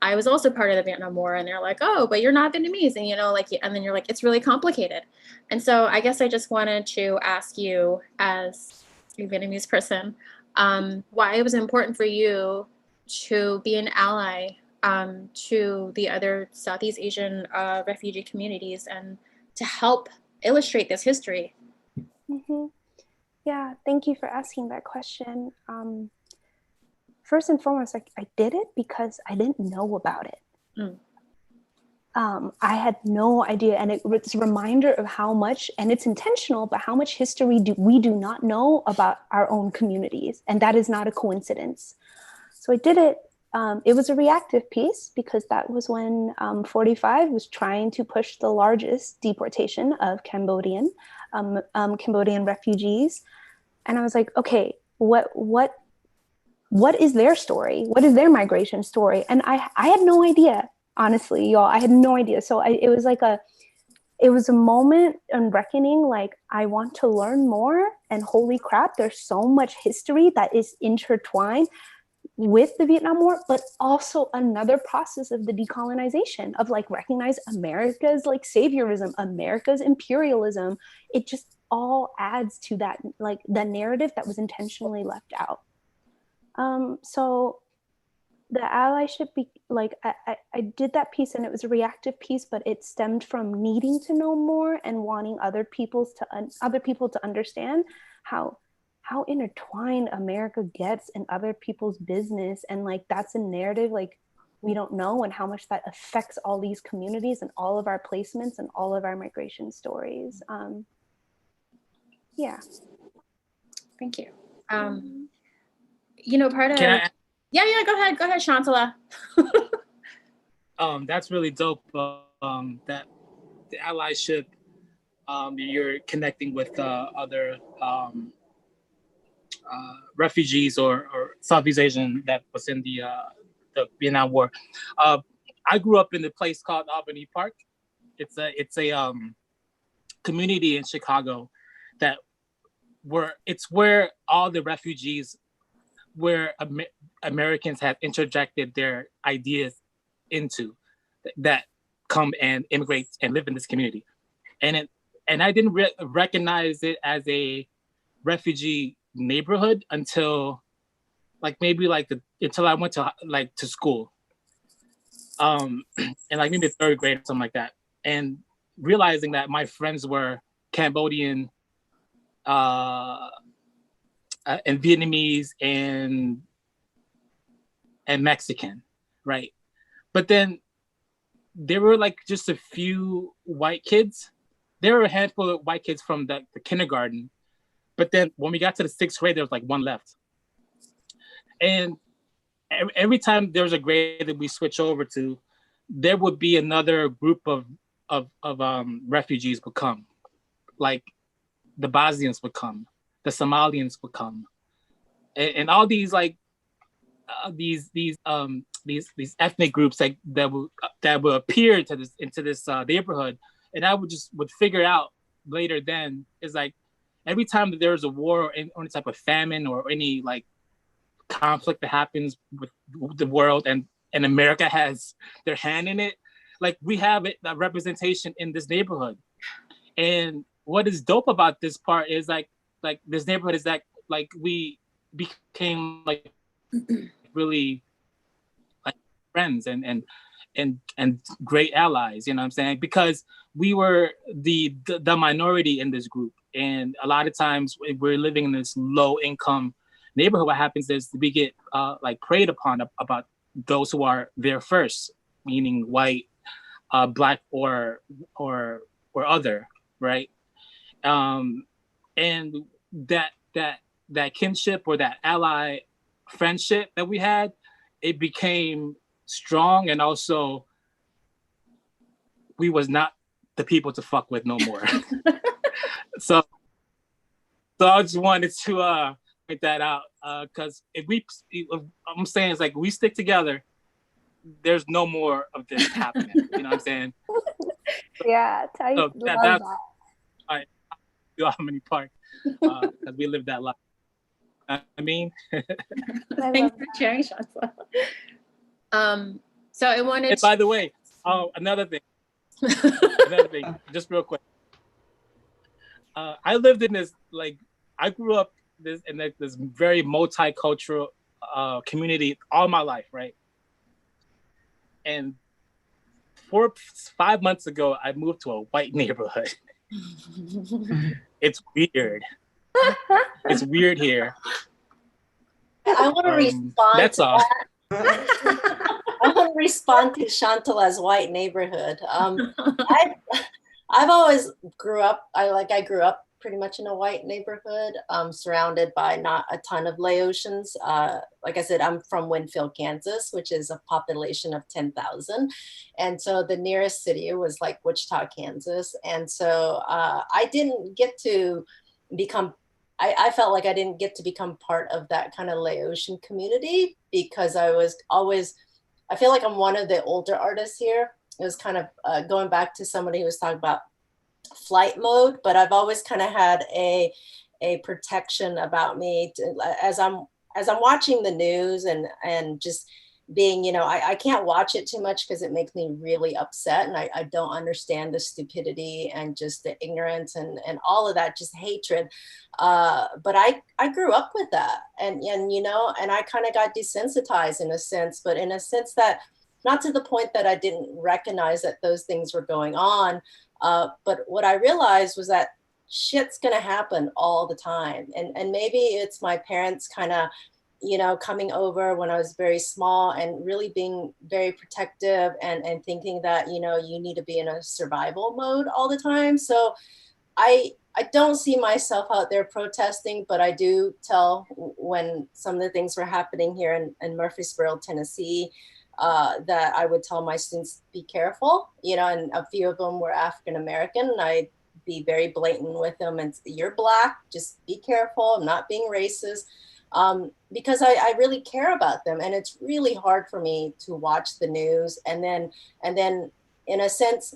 I was also part of the Vietnam War, and they're like, oh, but you're not Vietnamese, and you know, like, and then you're like, it's really complicated. And so I guess I just wanted to ask you, as a Vietnamese person, why it was important for you to be an ally to the other Southeast Asian refugee communities and to help illustrate this history. Mm-hmm. Yeah, thank you for asking that question. First and foremost, I did it because I didn't know about it. I had no idea, and it's a reminder of how much, and it's intentional, but how much history we do not know about our own communities, and that is not a coincidence. So I did it. It was a reactive piece because that was when 45 was trying to push the largest deportation of Cambodian refugees, and I was like, okay, what is their story? What is their migration story? And I had no idea, honestly, y'all. I had no idea. So it was a moment and reckoning, like, I want to learn more, and holy crap, there's so much history that is intertwined with the Vietnam War, but also another process of the decolonization of, like, recognize America's, like, saviorism, America's imperialism. It just all adds to that, like, the narrative that was intentionally left out. So the allyship, I did that piece, and it was a reactive piece, but it stemmed from needing to know more and wanting other people to understand how intertwined America gets in other people's business. And, like, that's a narrative, like, we don't know, and how much that affects all these communities and all of our placements and all of our migration stories. Yeah. Thank you. You know, part of, yeah, go ahead, Chantala. That's really dope. That the allyship, you're connecting with other refugees or Southeast Asian that was in the Vietnam War. I grew up in a place called Albany Park. It's a community in Chicago it's where all the refugees, where Americans have interjected their ideas into that come and immigrate and live in this community. And I didn't recognize it as a refugee neighborhood until until I went to school. And like maybe third grade or something like that. And realizing that my friends were Cambodian and Vietnamese and Mexican, right? But then there were like just a few white kids. There were a handful of white kids from the kindergarten. But then when we got to the sixth grade, there was like one left. And every time there was a grade that we switch over to, there would be another group of refugees would come. Like the Bosnians would come, the Somalians would come. And all these like these ethnic groups that would appear into this neighborhood. And I would figure out later then is like every time that there's a war or any type of famine or any like conflict that happens with the world and America has their hand in it, like we have that representation in this neighborhood. And what is dope about this part is like this neighborhood is that like we became like really like friends and great allies, you know what I'm saying? Because we were the minority in this group. And a lot of times we're living in this low income neighborhood. What happens is we get like preyed upon about those who are there first, meaning white, black or other, right? And that kinship or that ally friendship that we had, it became strong, and also we was not the people to fuck with no more. so I just wanted to point that out, because I'm saying it's like we stick together, there's no more of this happening. You know what I'm saying? Yeah, I love that. I do Albany Park because we live that life. I mean, thanks for sharing, Chantala. So I wanted. And by the way, another thing, just real quick. I lived in this I grew up in this very multicultural community all my life, right? And 5 months ago, I moved to a white neighborhood. It's weird. It's weird here. I want to respond. That's all. I want to respond to Chantala's white neighborhood. I've always grew up. I grew up pretty much in a white neighborhood, surrounded by not a ton of Laotians. Like I said, I'm from Winfield, Kansas, which is a population of 10,000. And so the nearest city was like Wichita, Kansas. And so I didn't get to become, I felt like I didn't get to become part of that kind of Laotian community because I was always, I feel like I'm one of the older artists here. It was kind of going back to somebody who was talking about flight mode, but I've always kind of had a protection about me as I'm watching the news and just being, you know, I can't watch it too much because it makes me really upset, and I don't understand the stupidity and just the ignorance and all of that, just hatred. But I grew up with that, and you know, and I kind of got desensitized in a sense, but in a sense that not to the point that I didn't recognize that those things were going on. But what I realized was that shit's gonna happen all the time. And maybe it's my parents kind of, you know, coming over when I was very small and really being very protective and thinking that, you know, you need to be in a survival mode all the time. So I don't see myself out there protesting, but I do tell when some of the things were happening here in Murfreesboro, Tennessee, that I would tell my students, be careful, you know, and a few of them were African-American, and I'd be very blatant with them and you're Black, just be careful, I'm not being racist. Because I really care about them, and it's really hard for me to watch the news and then in a sense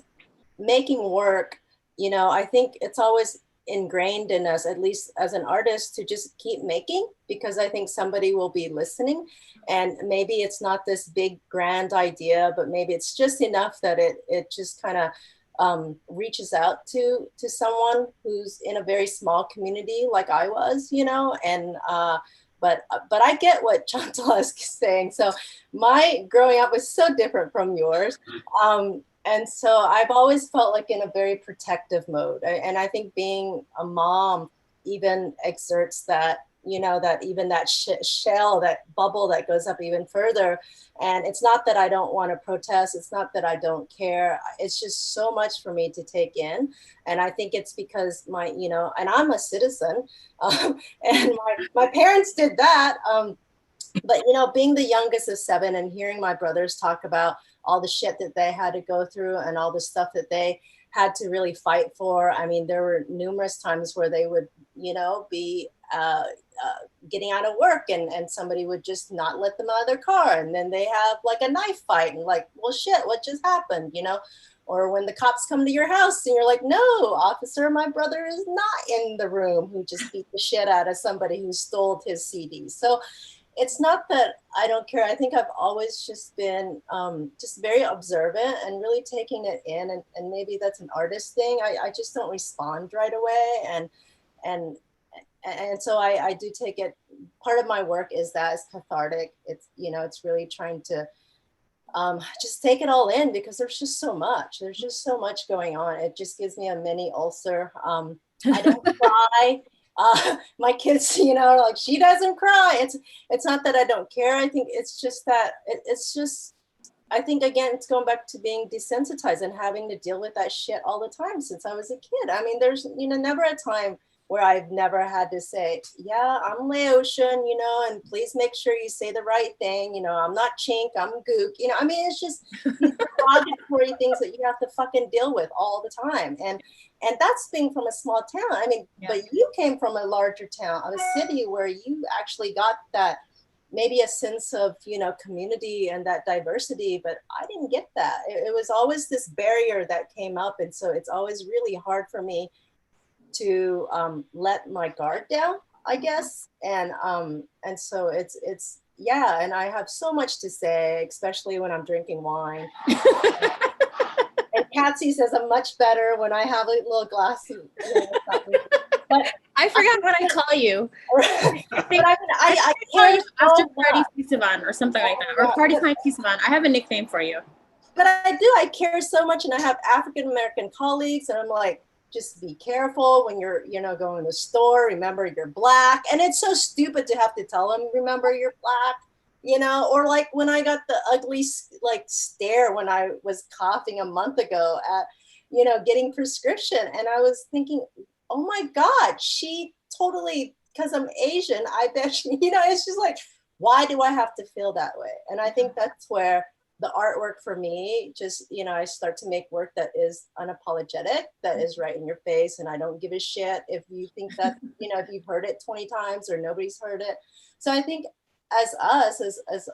making work, you know, I think it's always ingrained in us, at least as an artist, to just keep making, because I think somebody will be listening, and maybe it's not this big grand idea, but maybe it's just enough that it just kind of reaches out to someone who's in a very small community like I was, you know, and but I get what Chantala is saying. So my growing up was so different from yours. And so I've always felt like in a very protective mode. And I think being a mom even exerts that, you know, that even that shell, that bubble that goes up even further. And it's not that I don't want to protest. It's not that I don't care. It's just so much for me to take in. And I think it's because my, you know, and I'm a citizen, and my parents did that. But, you know, being the youngest of 7 and hearing my brothers talk about all the shit that they had to go through and all the stuff that they had to really fight for. I mean, there were numerous times where they would, you know, be getting out of work and somebody would just not let them out of their car. And then they have like a knife fight and like, well, shit, what just happened, you know? Or when the cops come to your house and you're like, no, officer, my brother is not in the room who just beat the shit out of somebody who stole his CDs. So it's not that I don't care. I think I've always just been just very observant and really taking it in. And maybe that's an artist thing. I just don't respond right away. And so I do take it. Part of my work is that it's cathartic. It's, you know, it's really trying to just take it all in, because there's just so much. There's just so much going on. It just gives me a mini ulcer. I don't cry. My kids, you know, like, she doesn't cry. It's not that I don't care. I think it's just that it's just, I think, again, it's going back to being desensitized and having to deal with that shit all the time since I was a kid. I mean, there's, you know, never a time where I've never had to say, yeah, I'm Laotian, you know, and please make sure you say the right thing. You know, I'm not chink, I'm gook. You know, I mean, it's just these derogatory things that you have to fucking deal with all the time. And that's being from a small town. I mean, yeah. But you came from a larger town, a city where you actually got that, maybe a sense of, you know, community and that diversity, but I didn't get that. It was always this barrier that came up. And so it's always really hard for me to let my guard down, I guess. And so it's yeah, and I have so much to say, especially when I'm drinking wine. And Catzie says I'm much better when I have a little glass of, you know, but I forgot what I call you. I care after party Sisavanh or something like that, or party time Sisavanh. I have a nickname for you. But I care so much, and I have African American colleagues, and I'm like, just be careful when you're, you know, going to the store. Remember, you're Black. And it's so stupid to have to tell them, remember, you're Black, you know, or like when I got the ugly, like, stare when I was coughing a month ago at, you know, getting prescription. And I was thinking, oh my God, she totally, because I'm Asian, I bet she, you know, it's just like, why do I have to feel that way? And I think that's where the artwork for me, just, you know, I start to make work that is unapologetic, that is right in your face, and I don't give a shit if you think that, you know, if you've heard it 20 times or nobody's heard it. So I think as us, as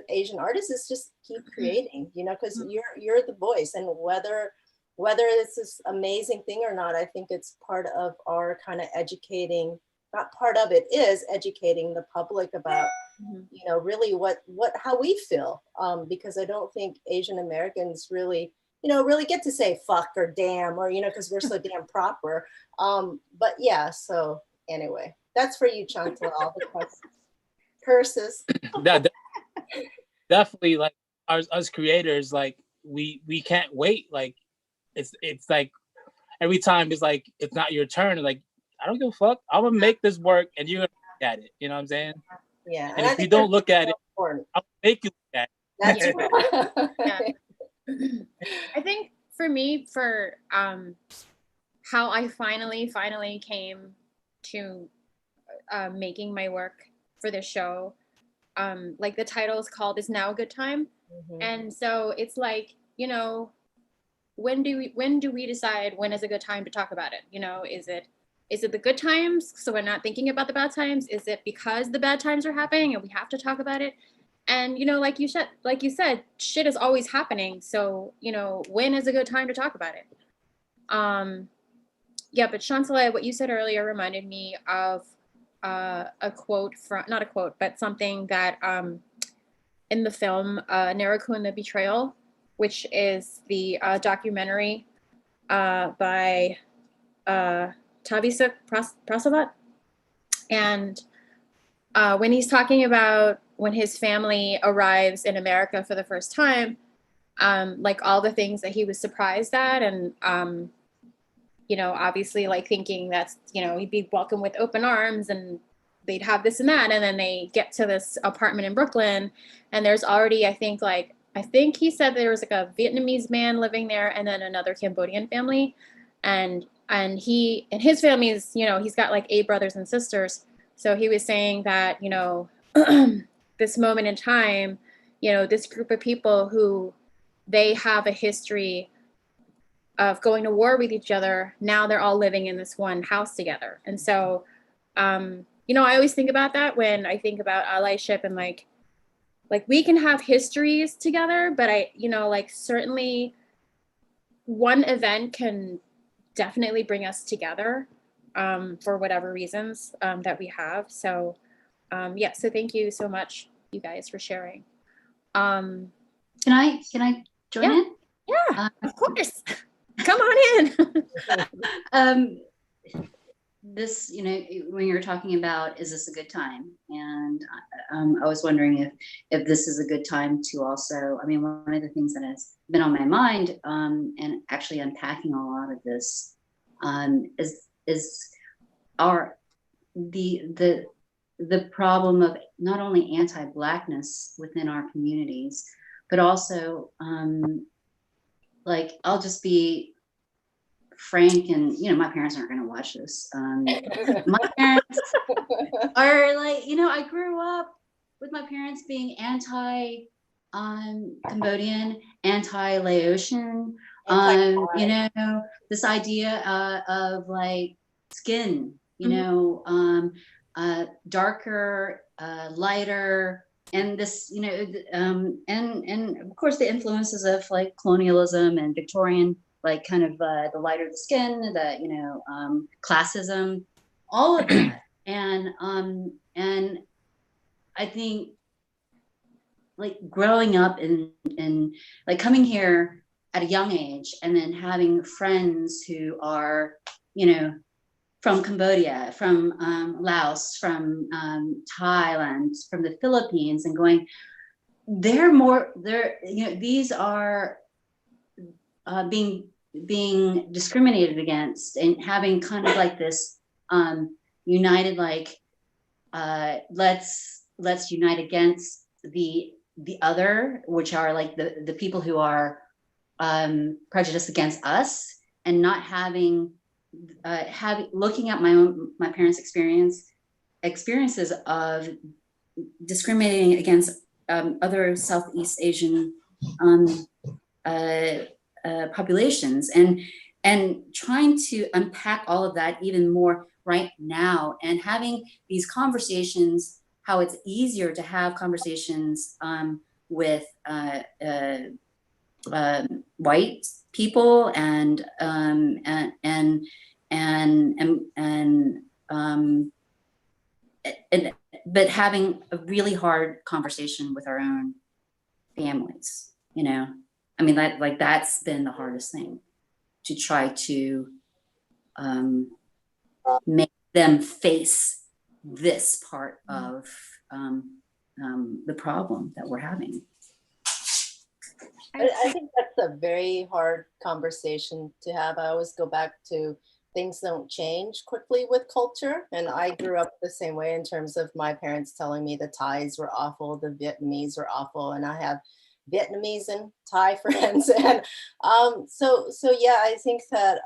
Asian artists, is just keep creating, you know, because you're the voice, and whether it's this amazing thing or not, I think it's part of our kind of educating. Not part of it is educating the public about, you know, really how we feel, because I don't think Asian Americans really, you know, really get to say fuck or damn, or, you know, because we're so damn proper. But yeah, so anyway, that's for you, Chantala, all the curses. Definitely, like us creators, like we can't wait. Like it's like every time it's like it's not your turn. Like, I don't give a fuck. I'm gonna make this work, and you're gonna look at it. You know what I'm saying? Yeah. And if you don't look at it, I'll make you look at it. That's right. Yeah. I think for me, for how I finally came to making my work for the show, like the title is called "Is Now a Good Time?" And so it's like, you know, when do we decide when is a good time to talk about it? You know, is it the good times so we're not thinking about the bad times? Is it because the bad times are happening and we have to talk about it? And, you know, like you said, shit is always happening. So, you know, when is a good time to talk about it? Yeah, but Chantala, what you said earlier reminded me of a quote from, not a quote, but something that in the film Neriku and the Betrayal, which is the documentary by Tavisa Prasavat. And when he's talking about when his family arrives in America for the first time, like all the things that he was surprised at, and you know, obviously like thinking that's, you know, he'd be welcomed with open arms and they'd have this and that, and then they get to this apartment in Brooklyn and there's already, I think he said there was like a Vietnamese man living there and then another Cambodian family, and his family is, you know, he's got like 8 brothers and sisters. So he was saying that, you know, this moment in time, you know, this group of people who they have a history of going to war with each other, now they're all living in this one house together. And so, you know, I always think about that when I think about allyship, and like we can have histories together, but I, you know, like certainly one event can definitely bring us together for whatever reasons that we have. So yeah, so thank you so much, you guys, for sharing. Can I join in? Yeah, of course. Come on in. This, you know, when you're talking about, is this a good time? And I was wondering if this is a good time to also, I mean, one of the things that has been on my mind and actually unpacking a lot of this is the problem of not only anti-Blackness within our communities, but also like, I'll just be frank, and you know, my parents aren't going to watch this. My parents are like, you know, I grew up with my parents being anti-Cambodian, anti-Laotian, you know, this idea of like skin, you know, darker, lighter, and this, you know, and of course the influences of like colonialism and Victorian, like kind of the lighter the skin, the, you know, classism, all of that. And I think like growing up in like coming here at a young age and then having friends who are, you know, from Cambodia, from Laos, from Thailand, from the Philippines, and going, you know, these are being discriminated against, and having kind of like this united, like let's unite against the other, which are like the people who are prejudiced against us, and not having looking at my parents' experiences of discriminating against other Southeast Asian populations, and trying to unpack all of that even more right now, and having these conversations, how it's easier to have conversations with white people, but having a really hard conversation with our own families, you know. I mean, that's been the hardest thing, to try to make them face this part of the problem that we're having. I think that's a very hard conversation to have. I always go back to things don't change quickly with culture. And I grew up the same way in terms of my parents telling me the Thais were awful, the Vietnamese were awful, and I have Vietnamese and Thai friends. And so yeah, I think that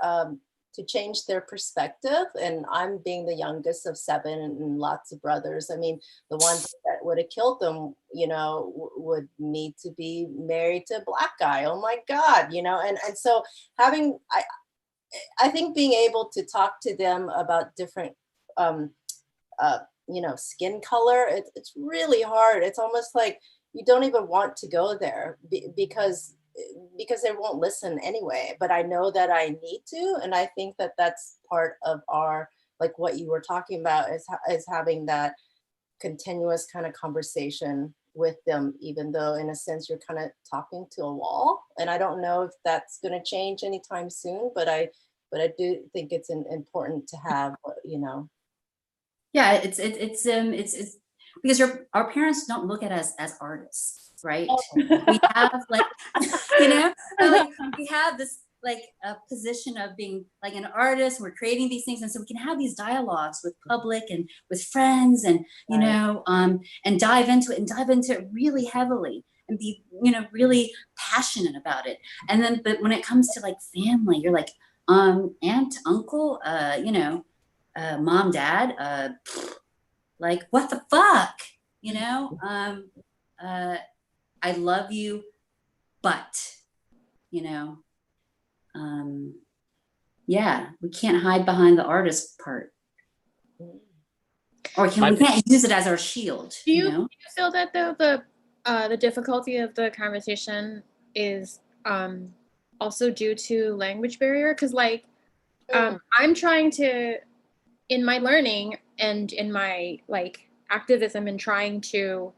to change their perspective. And I'm being the youngest of 7 and lots of brothers. I mean, the ones that would have killed them, you know, would need to be married to a Black guy. Oh my God, you know, and so having, I think being able to talk to them about different, you know, skin color, it's really hard. It's almost like you don't even want to go there because they won't listen anyway. But I know that I need to, and I think that that's part of our, like what you were talking about, is having that continuous kind of conversation with them, even though in a sense you're kind of talking to a wall. And I don't know if that's going to change anytime soon, but I do think it's important to have, you know. Yeah, it's because our parents don't look at us as artists, right? We have like, you know, like we have this like a position of being like an artist. We're creating these things, and so we can have these dialogues with public and with friends, and you know, and dive into it really heavily, and be, you know, really passionate about it. And then, but when it comes to like family, you're like, aunt, uncle, you know, mom, dad, like what the fuck, you know? I love you, but, you know, yeah, we can't hide behind the artist part, or we can't use it as our shield. Do you know? Do you feel that though the difficulty of the conversation is also due to language barrier? Because like I'm trying to, in my learning and in my like activism and trying to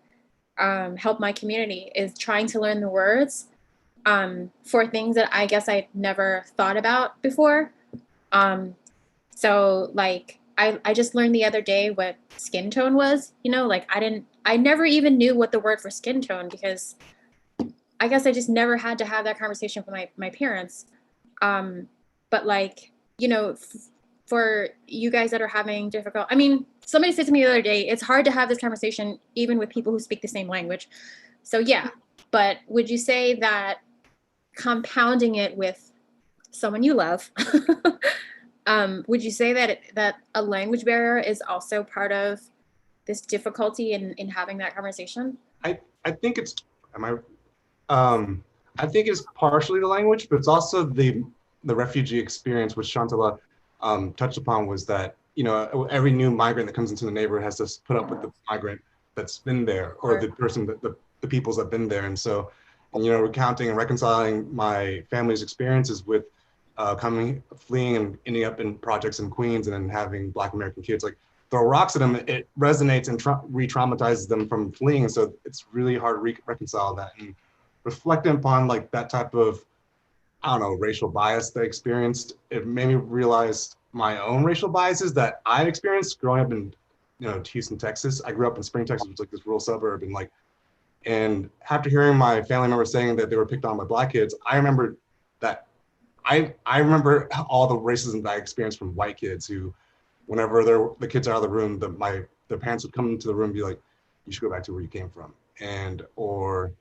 help my community, is trying to learn the words for things that I guess I'd never thought about before. So like I just learned the other day what skin tone was, you know, like I never even knew what the word for skin tone, because I guess I just never had to have that conversation with my parents. But like, you know, for you guys that are having difficult, I mean, somebody said to me the other day, it's hard to have this conversation even with people who speak the same language. So yeah, but would you say that compounding it with someone you love, would you say that a language barrier is also part of this difficulty in having that conversation? I think it's, I think it's partially the language, but it's also the refugee experience, which Chantala touched upon, was that, you know, every new migrant that comes into the neighborhood has to put up with the migrant that's been there, or the person that the peoples that have been there. And so, you know, recounting and reconciling my family's experiences with fleeing and ending up in projects in Queens, and then having Black American kids like throw rocks at them, it resonates and re-traumatizes them from fleeing. And so it's really hard to reconcile that, and reflecting upon like that type of, I don't know, racial bias that I experienced. It made me realize my own racial biases that I experienced growing up in, you know, Houston, Texas. I grew up in Spring, Texas, which is like this rural suburb, and after hearing my family members saying that they were picked on by Black kids, I remember that I remember all the racism that I experienced from white kids who, whenever the kids are out of the room, their parents would come into the room and be like, "You should go back to where you came from," and or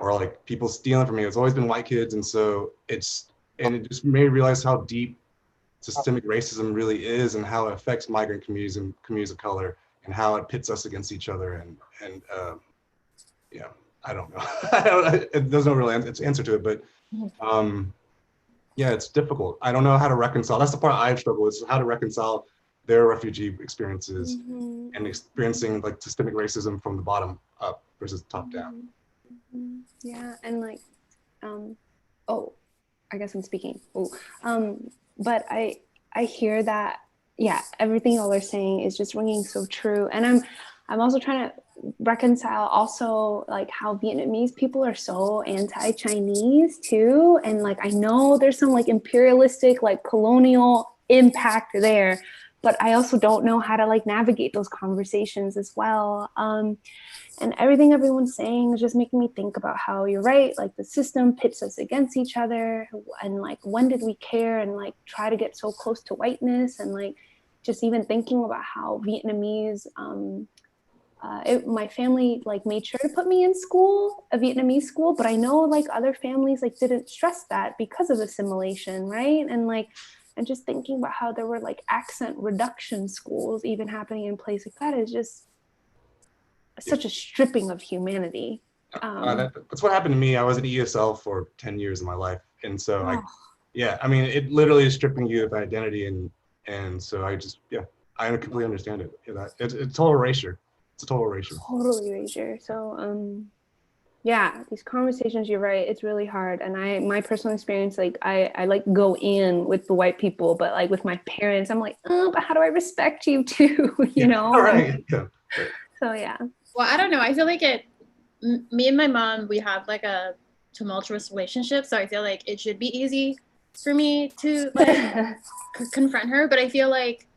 like people stealing from me. It's always been white kids, and so it just made me realize how deep systemic racism really is, and how it affects migrant communities and communities of color, and how it pits us against each other. And yeah, I don't know. There's no real answer to it, but yeah, it's difficult. I don't know how to reconcile. That's the part I struggle with, is how to reconcile their refugee experiences and experiencing like systemic racism from the bottom up versus top down. Yeah, and like, oh, I guess I'm speaking. But I hear that, yeah, everything y'all are saying is just ringing so true. And I'm also trying to reconcile also like how Vietnamese people are so anti-Chinese too. And like, I know there's some like imperialistic, like colonial impact there, but I also don't know how to like navigate those conversations as well. And everything everyone's saying is just making me think about how you're right, like the system pits us against each other, and like when did we care and like try to get so close to whiteness, and like just even thinking about how Vietnamese, my family like made sure to put me in school, a Vietnamese school, but I know like other families like didn't stress that because of assimilation, right? And like And just thinking about how there were like accent reduction schools even happening in places like that is just such a stripping of humanity. That's what happened to me. I was at ESL for 10 years of my life. And so I mean, it literally is stripping you of identity. And so I completely understand it. It's a total erasure. It's a total erasure. Totally erasure. So, yeah, these conversations, you're right, it's really hard. And my personal experience, like I like go in with the white people, but like with my parents, I'm like, oh, but how do I respect you too? you know? Right. Yeah. So yeah. Well, I don't know. I feel like me and my mom, we have like a tumultuous relationship. So I feel like it should be easy for me to like confront her. But I feel like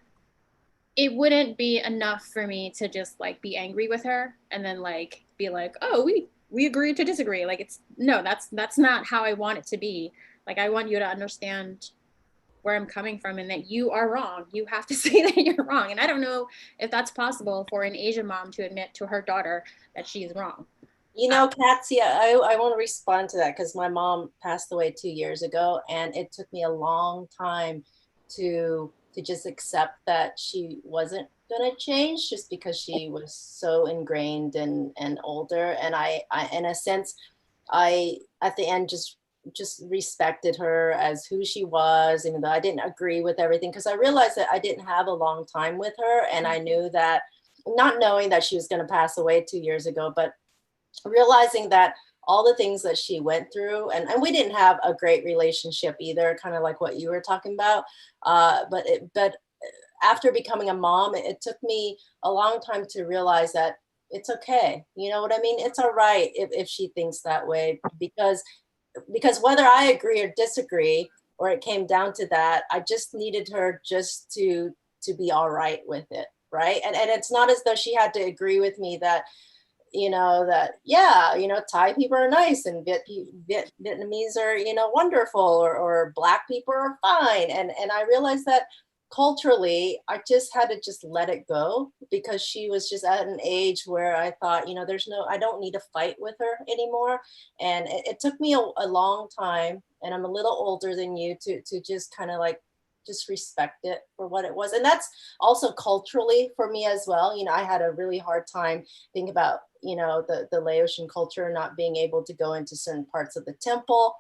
it wouldn't be enough for me to just like be angry with her and then like be like, oh, we agree to disagree. Like that's not how I want it to be. Like I want you to understand where I'm coming from and that you are wrong. You have to say that you're wrong. And I don't know if that's possible for an Asian mom to admit to her daughter that she's wrong. You know, Catzie, I want to respond to that because my mom passed away 2 years ago, and it took me a long time to just accept that she wasn't gonna change just because she was so ingrained and older. And I in a sense, I at the end just respected her as who she was, even though I didn't agree with everything, because I realized that I didn't have a long time with her, and I knew that, not knowing that she was going to pass away 2 years ago, but realizing that all the things that she went through, and we didn't have a great relationship either, kind of like what you were talking about, but after becoming a mom, it took me a long time to realize that it's okay. You know what I mean? It's all right if she thinks that way, because whether I agree or disagree, or it came down to that, I just needed her just to be all right with it, right? And it's not as though she had to agree with me that, Thai people are nice and Vietnamese are, wonderful, or Black people are fine. And I realized that culturally, I just had to just let it go, because she was just at an age where I thought, I don't need to fight with her anymore. And it took me a long time, and I'm a little older than you, to just kind of like just respect it for what it was. And that's also culturally for me as well. I had a really hard time thinking about, the Laotian culture, not being able to go into certain parts of the temple,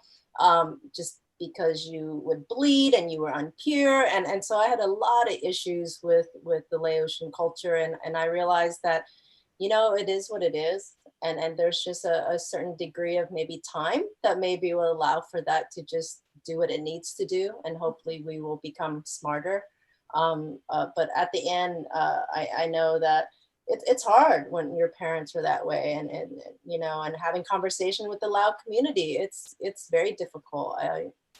just because you would bleed and you were unpure. And so I had a lot of issues with the Laotian culture. And I realized that, it is what it is. And there's just a certain degree of maybe time that maybe will allow for that to just do what it needs to do. And hopefully we will become smarter. But at the end, I know that it's hard when your parents are that way, and having conversation with the Lao community, it's very difficult.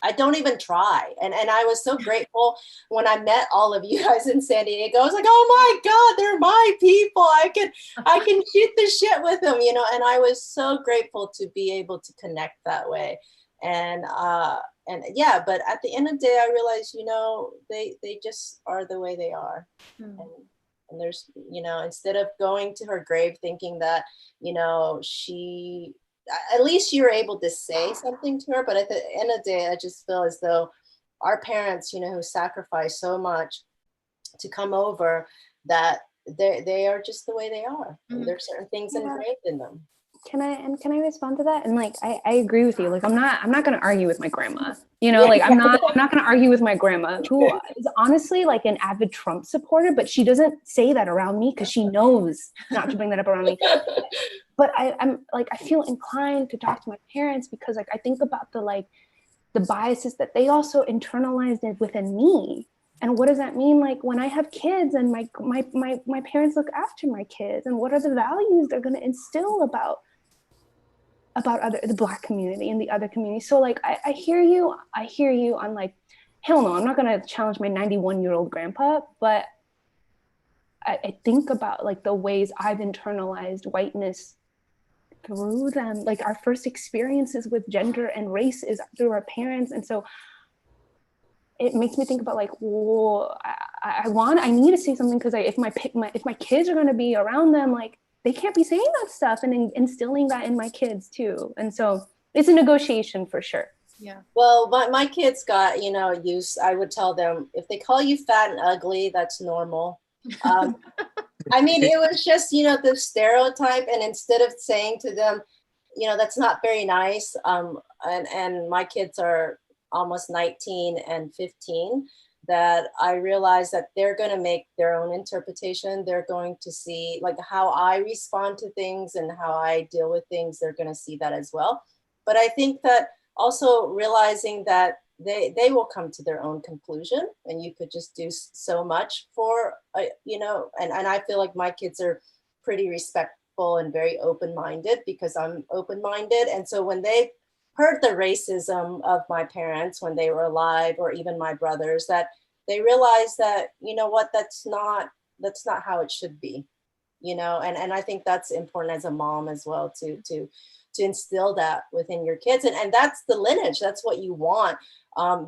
I don't even try. And I was so grateful when I met all of you guys in San Diego. I was like, oh my God, they're my people. I can shoot the shit with them, and I was so grateful to be able to connect that way. And yeah, but at the end of the day, I realized, they just are the way they are. And there's, instead of going to her grave thinking that, she, at least you were able to say something to her. But at the end of the day, I just feel as though our parents, who sacrificed so much to come over, that they are just the way they are. And there's certain things engraved in them. Can I respond to that? And like, I agree with you. Like, I'm not going to argue with my grandma, like I'm not going to argue with my grandma, who is honestly like an avid Trump supporter, but she doesn't say that around me because she knows not to bring that up around me. But I'm like, I feel inclined to talk to my parents because like, I think about the biases that they also internalized within me. And what does that mean? Like when I have kids and my parents look after my kids, and what are the values they're going to instill about the Black community and the other communities. So like, I hear you on like, hell no, I'm not going to challenge my 91-year-old grandpa, but I think about like the ways I've internalized whiteness through them. Like our first experiences with gender and race is through our parents. And so it makes me think about like, well, I need to say something, because if my kids are going to be around them, like they can't be saying that stuff, and instilling that in my kids too. And so it's a negotiation for sure. Yeah. Well, my kids got, you know, used, I would tell them, if they call you fat and ugly, that's normal. I mean, it was just, you know, the stereotype. And instead of saying to them, you know, that's not very nice. And my kids are almost 19 and 15, that I realized that they're going to make their own interpretation. They're going to see like how I respond to things and how I deal with things. They're going to see that as well. But I think that also realizing that they will come to their own conclusion, and you could just do so much for, you know, and I feel like my kids are pretty respectful and very open-minded because I'm open-minded. And so when they heard the racism of my parents when they were alive, or even my brothers, that they realized that, you know what, that's not how it should be, you know. And I think that's important as a mom as well, to instill that within your kids. And that's the lineage. That's what you want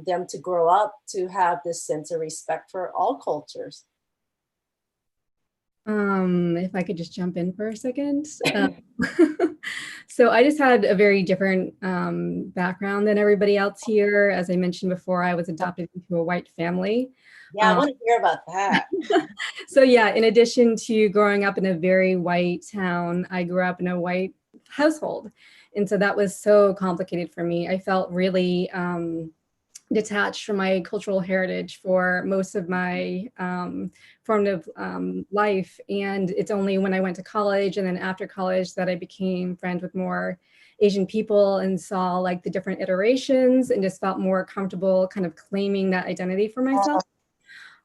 them to grow up to have, this sense of respect for all cultures. If I could just jump in for a second. So I just had a very different background than everybody else here. As I mentioned before, I was adopted into a white family. Yeah, I want to hear about that. So yeah, in addition to growing up in a very white town, I grew up in a white household. And so that was so complicated for me. I felt really detached from my cultural heritage for most of my formative life. And it's only when I went to college and then after college that I became friends with more Asian people and saw like the different iterations and just felt more comfortable kind of claiming that identity for myself.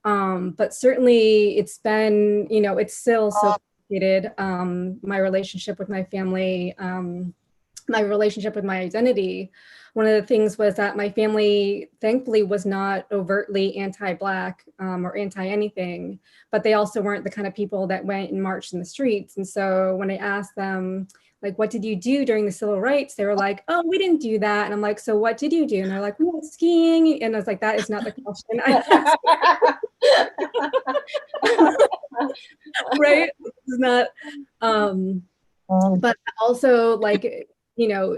But certainly it's been, you know, it's still so complicated. My relationship with my family, my relationship with my identity. One of the things was that my family, thankfully, was not overtly anti-Black or anti-anything, but they also weren't the kind of people that went and marched in the streets. And so when I asked them, like, what did you do during the civil rights? They were like, oh, we didn't do that. And I'm like, so what did you do? And they're like, we went skiing. And I was like, that is not the question. Right? It's not, but also like, you know,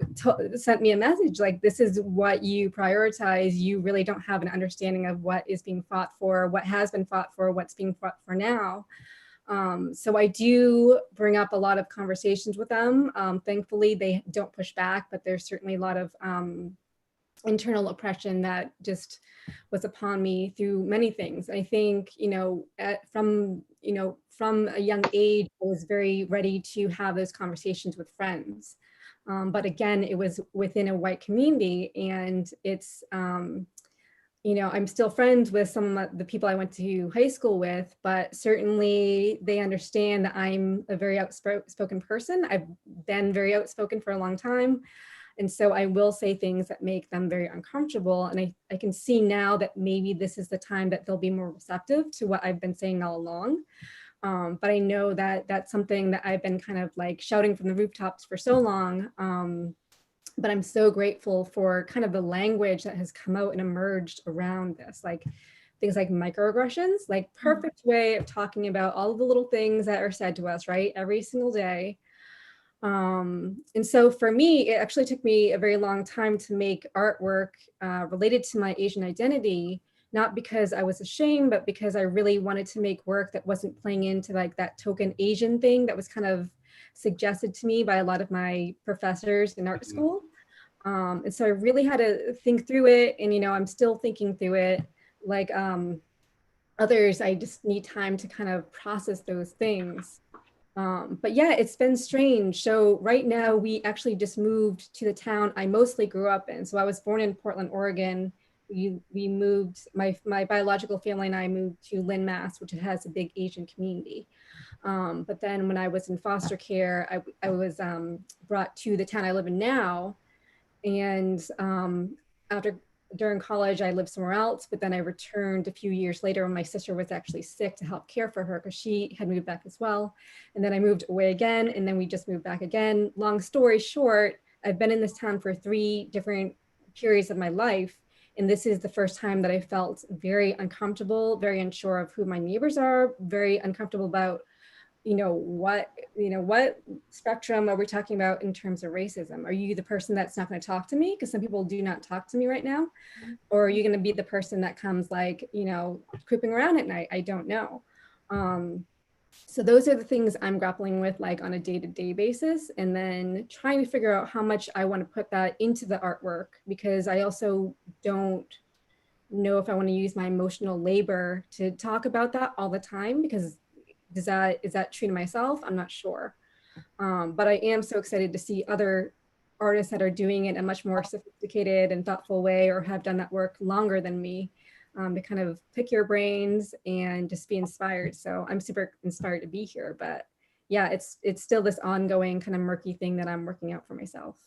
sent me a message like, this is what you prioritize. You really don't have an understanding of what is being fought for, what has been fought for, what's being fought for now. So I do bring up a lot of conversations with them. Thankfully, they don't push back, but there's certainly a lot of internal oppression that just was upon me through many things. I think, you know, from a young age, I was very ready to have those conversations with friends. But again, it was within a white community, and it's, you know, I'm still friends with some of the people I went to high school with, but certainly they understand that I'm a very outspoken person. I've been very outspoken for a long time. And so I will say things that make them very uncomfortable. And I can see now that maybe this is the time that they'll be more receptive to what I've been saying all along. But I know that that's something that I've been kind of like shouting from the rooftops for so long. But I'm so grateful for kind of the language that has come out and emerged around this, like things like microaggressions, like perfect way of talking about all of the little things that are said to us, right? Every single day. And so for me, it actually took me a very long time to make artwork related to my Asian identity, not because I was ashamed, but because I really wanted to make work that wasn't playing into like that token Asian thing that was kind of suggested to me by a lot of my professors in art school. And so I really had to think through it. And, you know, I'm still thinking through it. Like others, I just need time to kind of process those things. But yeah, it's been strange. So right now we actually just moved to the town I mostly grew up in. So I was born in Portland, Oregon. We moved, my biological family and I moved to Lynn, Mass, which has a big Asian community. But then when I was in foster care, I was brought to the town I live in now. And during college, I lived somewhere else, but then I returned a few years later when my sister was actually sick to help care for her because she had moved back as well. And then I moved away again, and then we just moved back again. Long story short, I've been in this town for 3 different periods of my life. And this is the first time that I felt very uncomfortable, very unsure of who my neighbors are, very uncomfortable about what spectrum are we talking about in terms of racism? Are you the person that's not going to talk to me? Because some people do not talk to me right now. Or are you going to be the person that comes like, creeping around at night? I don't know. So those are the things I'm grappling with like on a day-to-day basis, and then trying to figure out how much I want to put that into the artwork, because I also don't know if I want to use my emotional labor to talk about that all the time, because is that true to myself? I'm not sure. But I am so excited to see other artists that are doing it in a much more sophisticated and thoughtful way, or have done that work longer than me, to kind of pick your brains and just be inspired. So I'm super inspired to be here, but yeah, it's still this ongoing kind of murky thing that I'm working out for myself.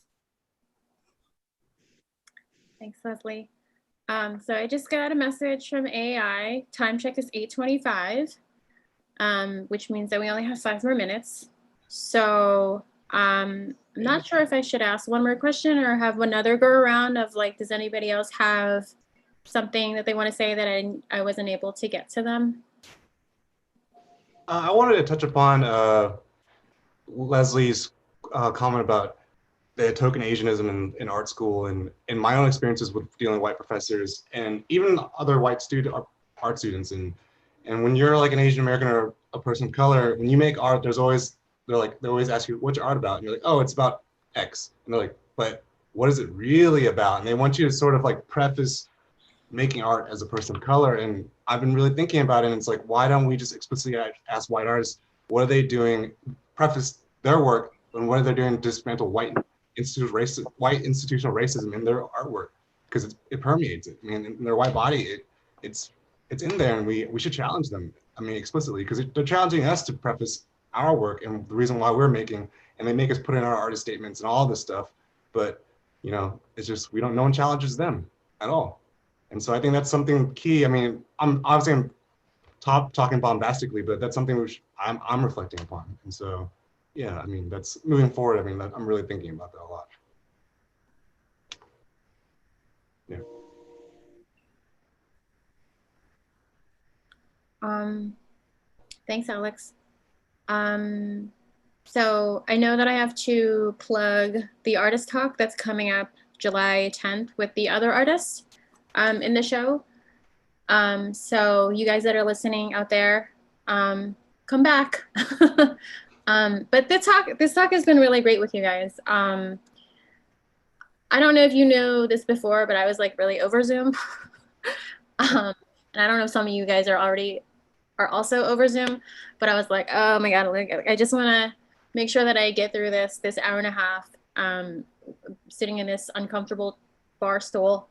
Thanks, Leslie. So I just got a message from AI. Time check is 8:25, which means that we only have 5 more minutes. So I'm not sure if I should ask one more question or have another go around of like, does anybody else have something that they want to say that I wasn't able to get to them? I wanted to touch upon Leslie's comment about the token Asianism in art school, and in my own experiences with dealing with white professors and even other white art students. And when you're like an Asian American or a person of color, when you make art, they always ask you, what's your art about? And you're like, oh, it's about X. And they're like, but what is it really about? And they want you to sort of like preface making art as a person of color. And I've been really thinking about it, and it's like, why don't we just explicitly ask white artists, what are they doing, preface their work, and what are they doing to dismantle white institutional racism in their artwork, because it permeates it. I mean, in their white body, it's in there, and we should challenge them. I mean, explicitly, because they're challenging us to preface our work and the reason why we're making, and they make us put in our artist statements and all this stuff. But it's just no one challenges them at all. And so I think that's something key. I mean, I'm talking bombastically, but that's something which I'm reflecting upon. And so, yeah, I mean, that's moving forward. I mean, I'm really thinking about that a lot. Yeah. Thanks, Alex. So I know that I have to plug the artist talk that's coming up July 10th with the other artists in the show. So you guys that are listening out there, come back. But this talk has been really great with you guys. I don't know if you know this before, but I was like really over Zoom. And I don't know if some of you guys are also over Zoom, but I was like, oh my God, I just want to make sure that I get through this hour and a half, sitting in this uncomfortable bar stool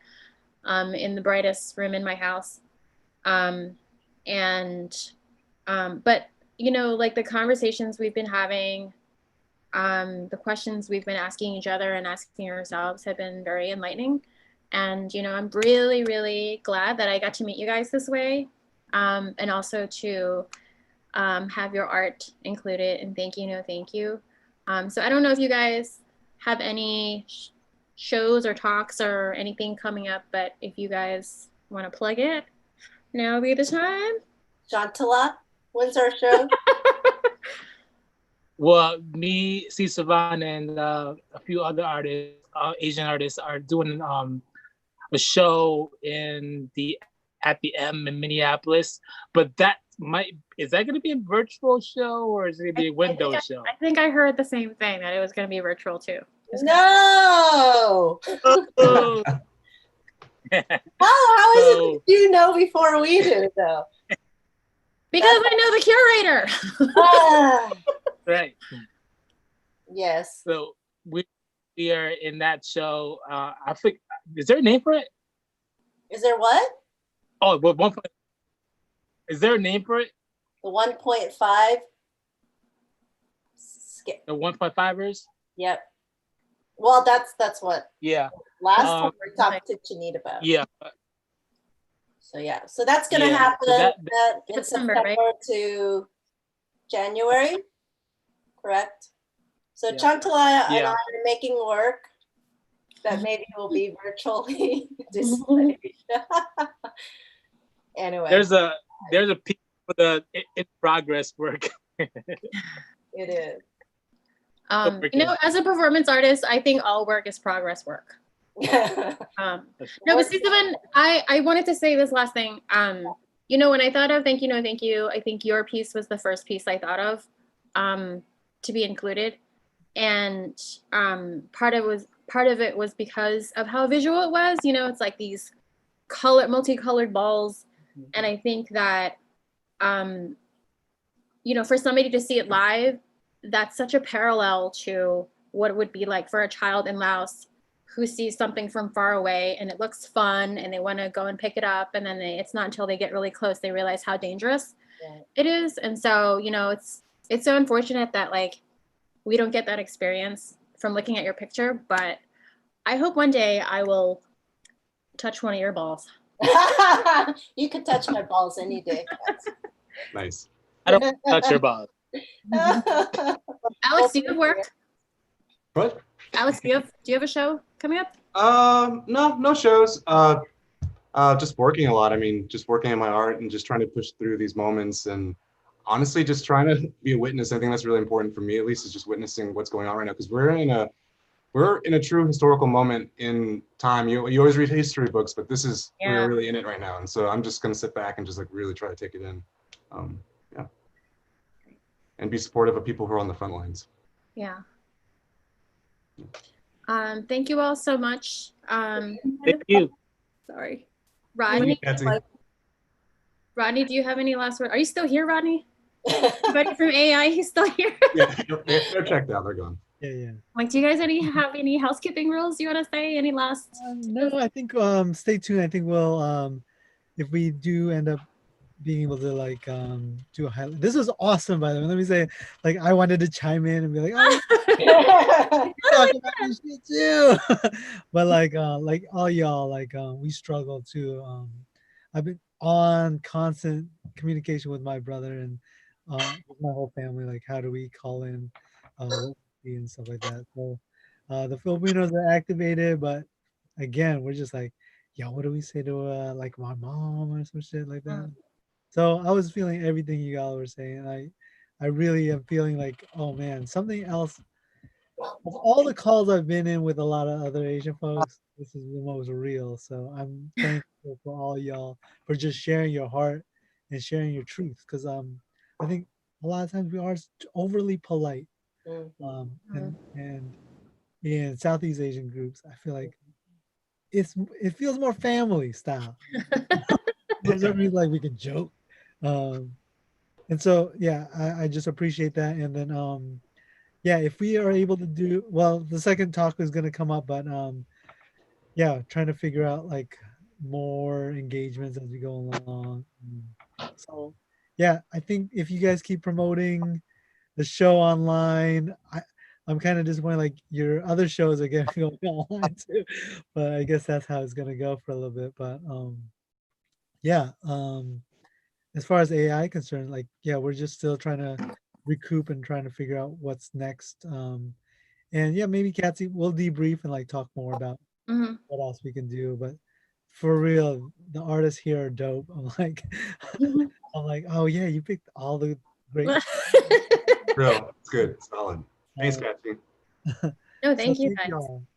in the brightest room in my house. But like the conversations we've been having, the questions we've been asking each other and asking ourselves have been very enlightening. And, I'm really, really glad that I got to meet you guys this way. And also to have your art included, and thank you, no thank you. So I don't know if you guys have any shows or talks or anything coming up, but if you guys want to plug it, now would be the time. Chantala, when's our show? Well, me, Sisavanh, and a few other artists, Asian artists, are doing a show at the M in Minneapolis, but is that going to be a virtual show, or is it going to be a window show? I think I heard the same thing, that it was going to be virtual too. No! Oh. How is it that you know before we do, though? Because I know the curator. Right. Yes. So we are in that show. I think, is there a name for it? Is there what? Oh, well, is there a name for it? The 1.5. The 1.5ers? Yep. Well, that's what. Yeah. Last time we talked to Janita about. Yeah. So yeah, so that's gonna happen in September, right? To January, correct? So Chantala and I are making work that maybe will be virtually displayed. Anyway, there's a piece for the in progress work. It is. You know, as a performance artist, I think all work is progress work. No, but Sisavanh, I wanted to say this last thing. You know, when I thought of thank you, no thank you, I think your piece was the first piece I thought of to be included. And part of it was because of how visual it was. You know, it's like these multicolored balls. And I think that, you know, for somebody to see it live, that's such a parallel to what it would be like for a child in Laos who sees something from far away and it looks fun and they want to go and pick it up. And then it's not until they get really close, they realize how dangerous it is. And so, you know, it's so unfortunate that like, we don't get that experience from looking at your picture, but I hope one day I will touch one of your balls. You could touch my balls any day. Nice. I don't touch your balls. Alex, do you have work? What? Alex, do you have a show coming up? No shows. Just working a lot. I mean, just working on my art and just trying to push through these moments, and honestly, just trying to be a witness. I think that's really important for me, at least, is just witnessing what's going on right now, because we're in a true historical moment in time. You always read history books, but this is we're really in it right now, and so I'm just gonna sit back and just like really try to take it in, and be supportive of people who are on the front lines. Yeah. Thank you all so much. Thank you. Sorry, Rodney. Rodney, do you have any last words? Are you still here, Rodney? Everybody from AI, he's still here. Yeah, they're checked out. They're gone. Yeah. Like, do you guys have any housekeeping rules you want to say? Any last? No, I think stay tuned. I think we'll if we do end up being able to like do a highlight. This was awesome, by the way. Let me say, like, I wanted to chime in and be like, oh, talk about this shit too. But like all y'all, like we struggle too. I've been on constant communication with my brother and with my whole family. Like, how do we call in and stuff like that. So the Filipinos are activated, but again, we're just like, yo, what do we say to like my mom or some shit like that? So I was feeling everything you all were saying. I really am feeling like, oh man, something else. Of all the calls I've been in with a lot of other Asian folks, this is the most real. So I'm thankful for all y'all for just sharing your heart and sharing your truth. Because I think a lot of times we are overly polite. And in Southeast Asian groups, I feel like it feels more family style. For some reason, like we can joke. And so yeah, I just appreciate that. And then yeah, if we are able to do well, the second talk is gonna come up, but yeah, trying to figure out like more engagements as we go along. So yeah, I think if you guys keep promoting the show online, I'm kind of disappointed like your other shows are getting going online too, but I guess that's how it's gonna go for a little bit. But yeah, as far as AI concerned, like yeah, we're just still trying to recoup and trying to figure out what's next. And yeah, maybe Catzie, we'll debrief and like talk more about what else we can do. But for real, the artists here are dope. I'm like, I'm like, oh yeah, you picked all the great. Real, it's good, solid. Thanks, Catzie. No, thank you guys.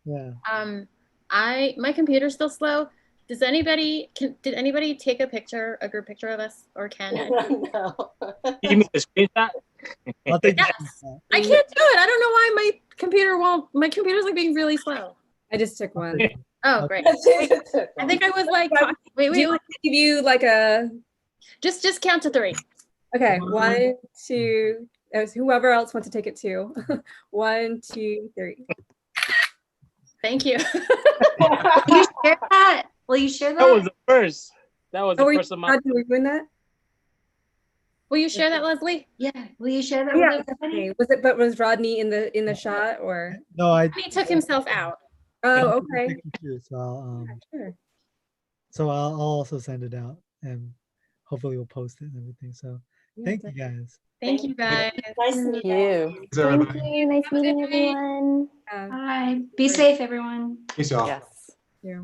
Yeah. My computer's still slow. Did anybody take a group picture of us, or can? No. You mean the screenshot? I'll take Yes. I can't do it. I don't know why my computer won't. My computer's like being really slow. I just took one. Oh, great. I think I was like, wait. Do you want to give you like a? Just count to 3. Okay, 1, 2. Whoever else wants to take it too. 1, 2, 3. Thank you. Will you share that? Will you share that? That was the first. That was the first of my. Are we doing that? Will you share that, Leslie? Yeah. Will you share that Yeah. with everybody? Was Rodney in the shot or? No, He took himself out. Oh, okay. So Sure. so I'll also send it out and hopefully we'll post it and everything. So thank you guys. Thank you guys. Nice to meet you. Thank you. Nice meeting everyone. Bye. Be safe, everyone. Peace out. Yes. Yeah.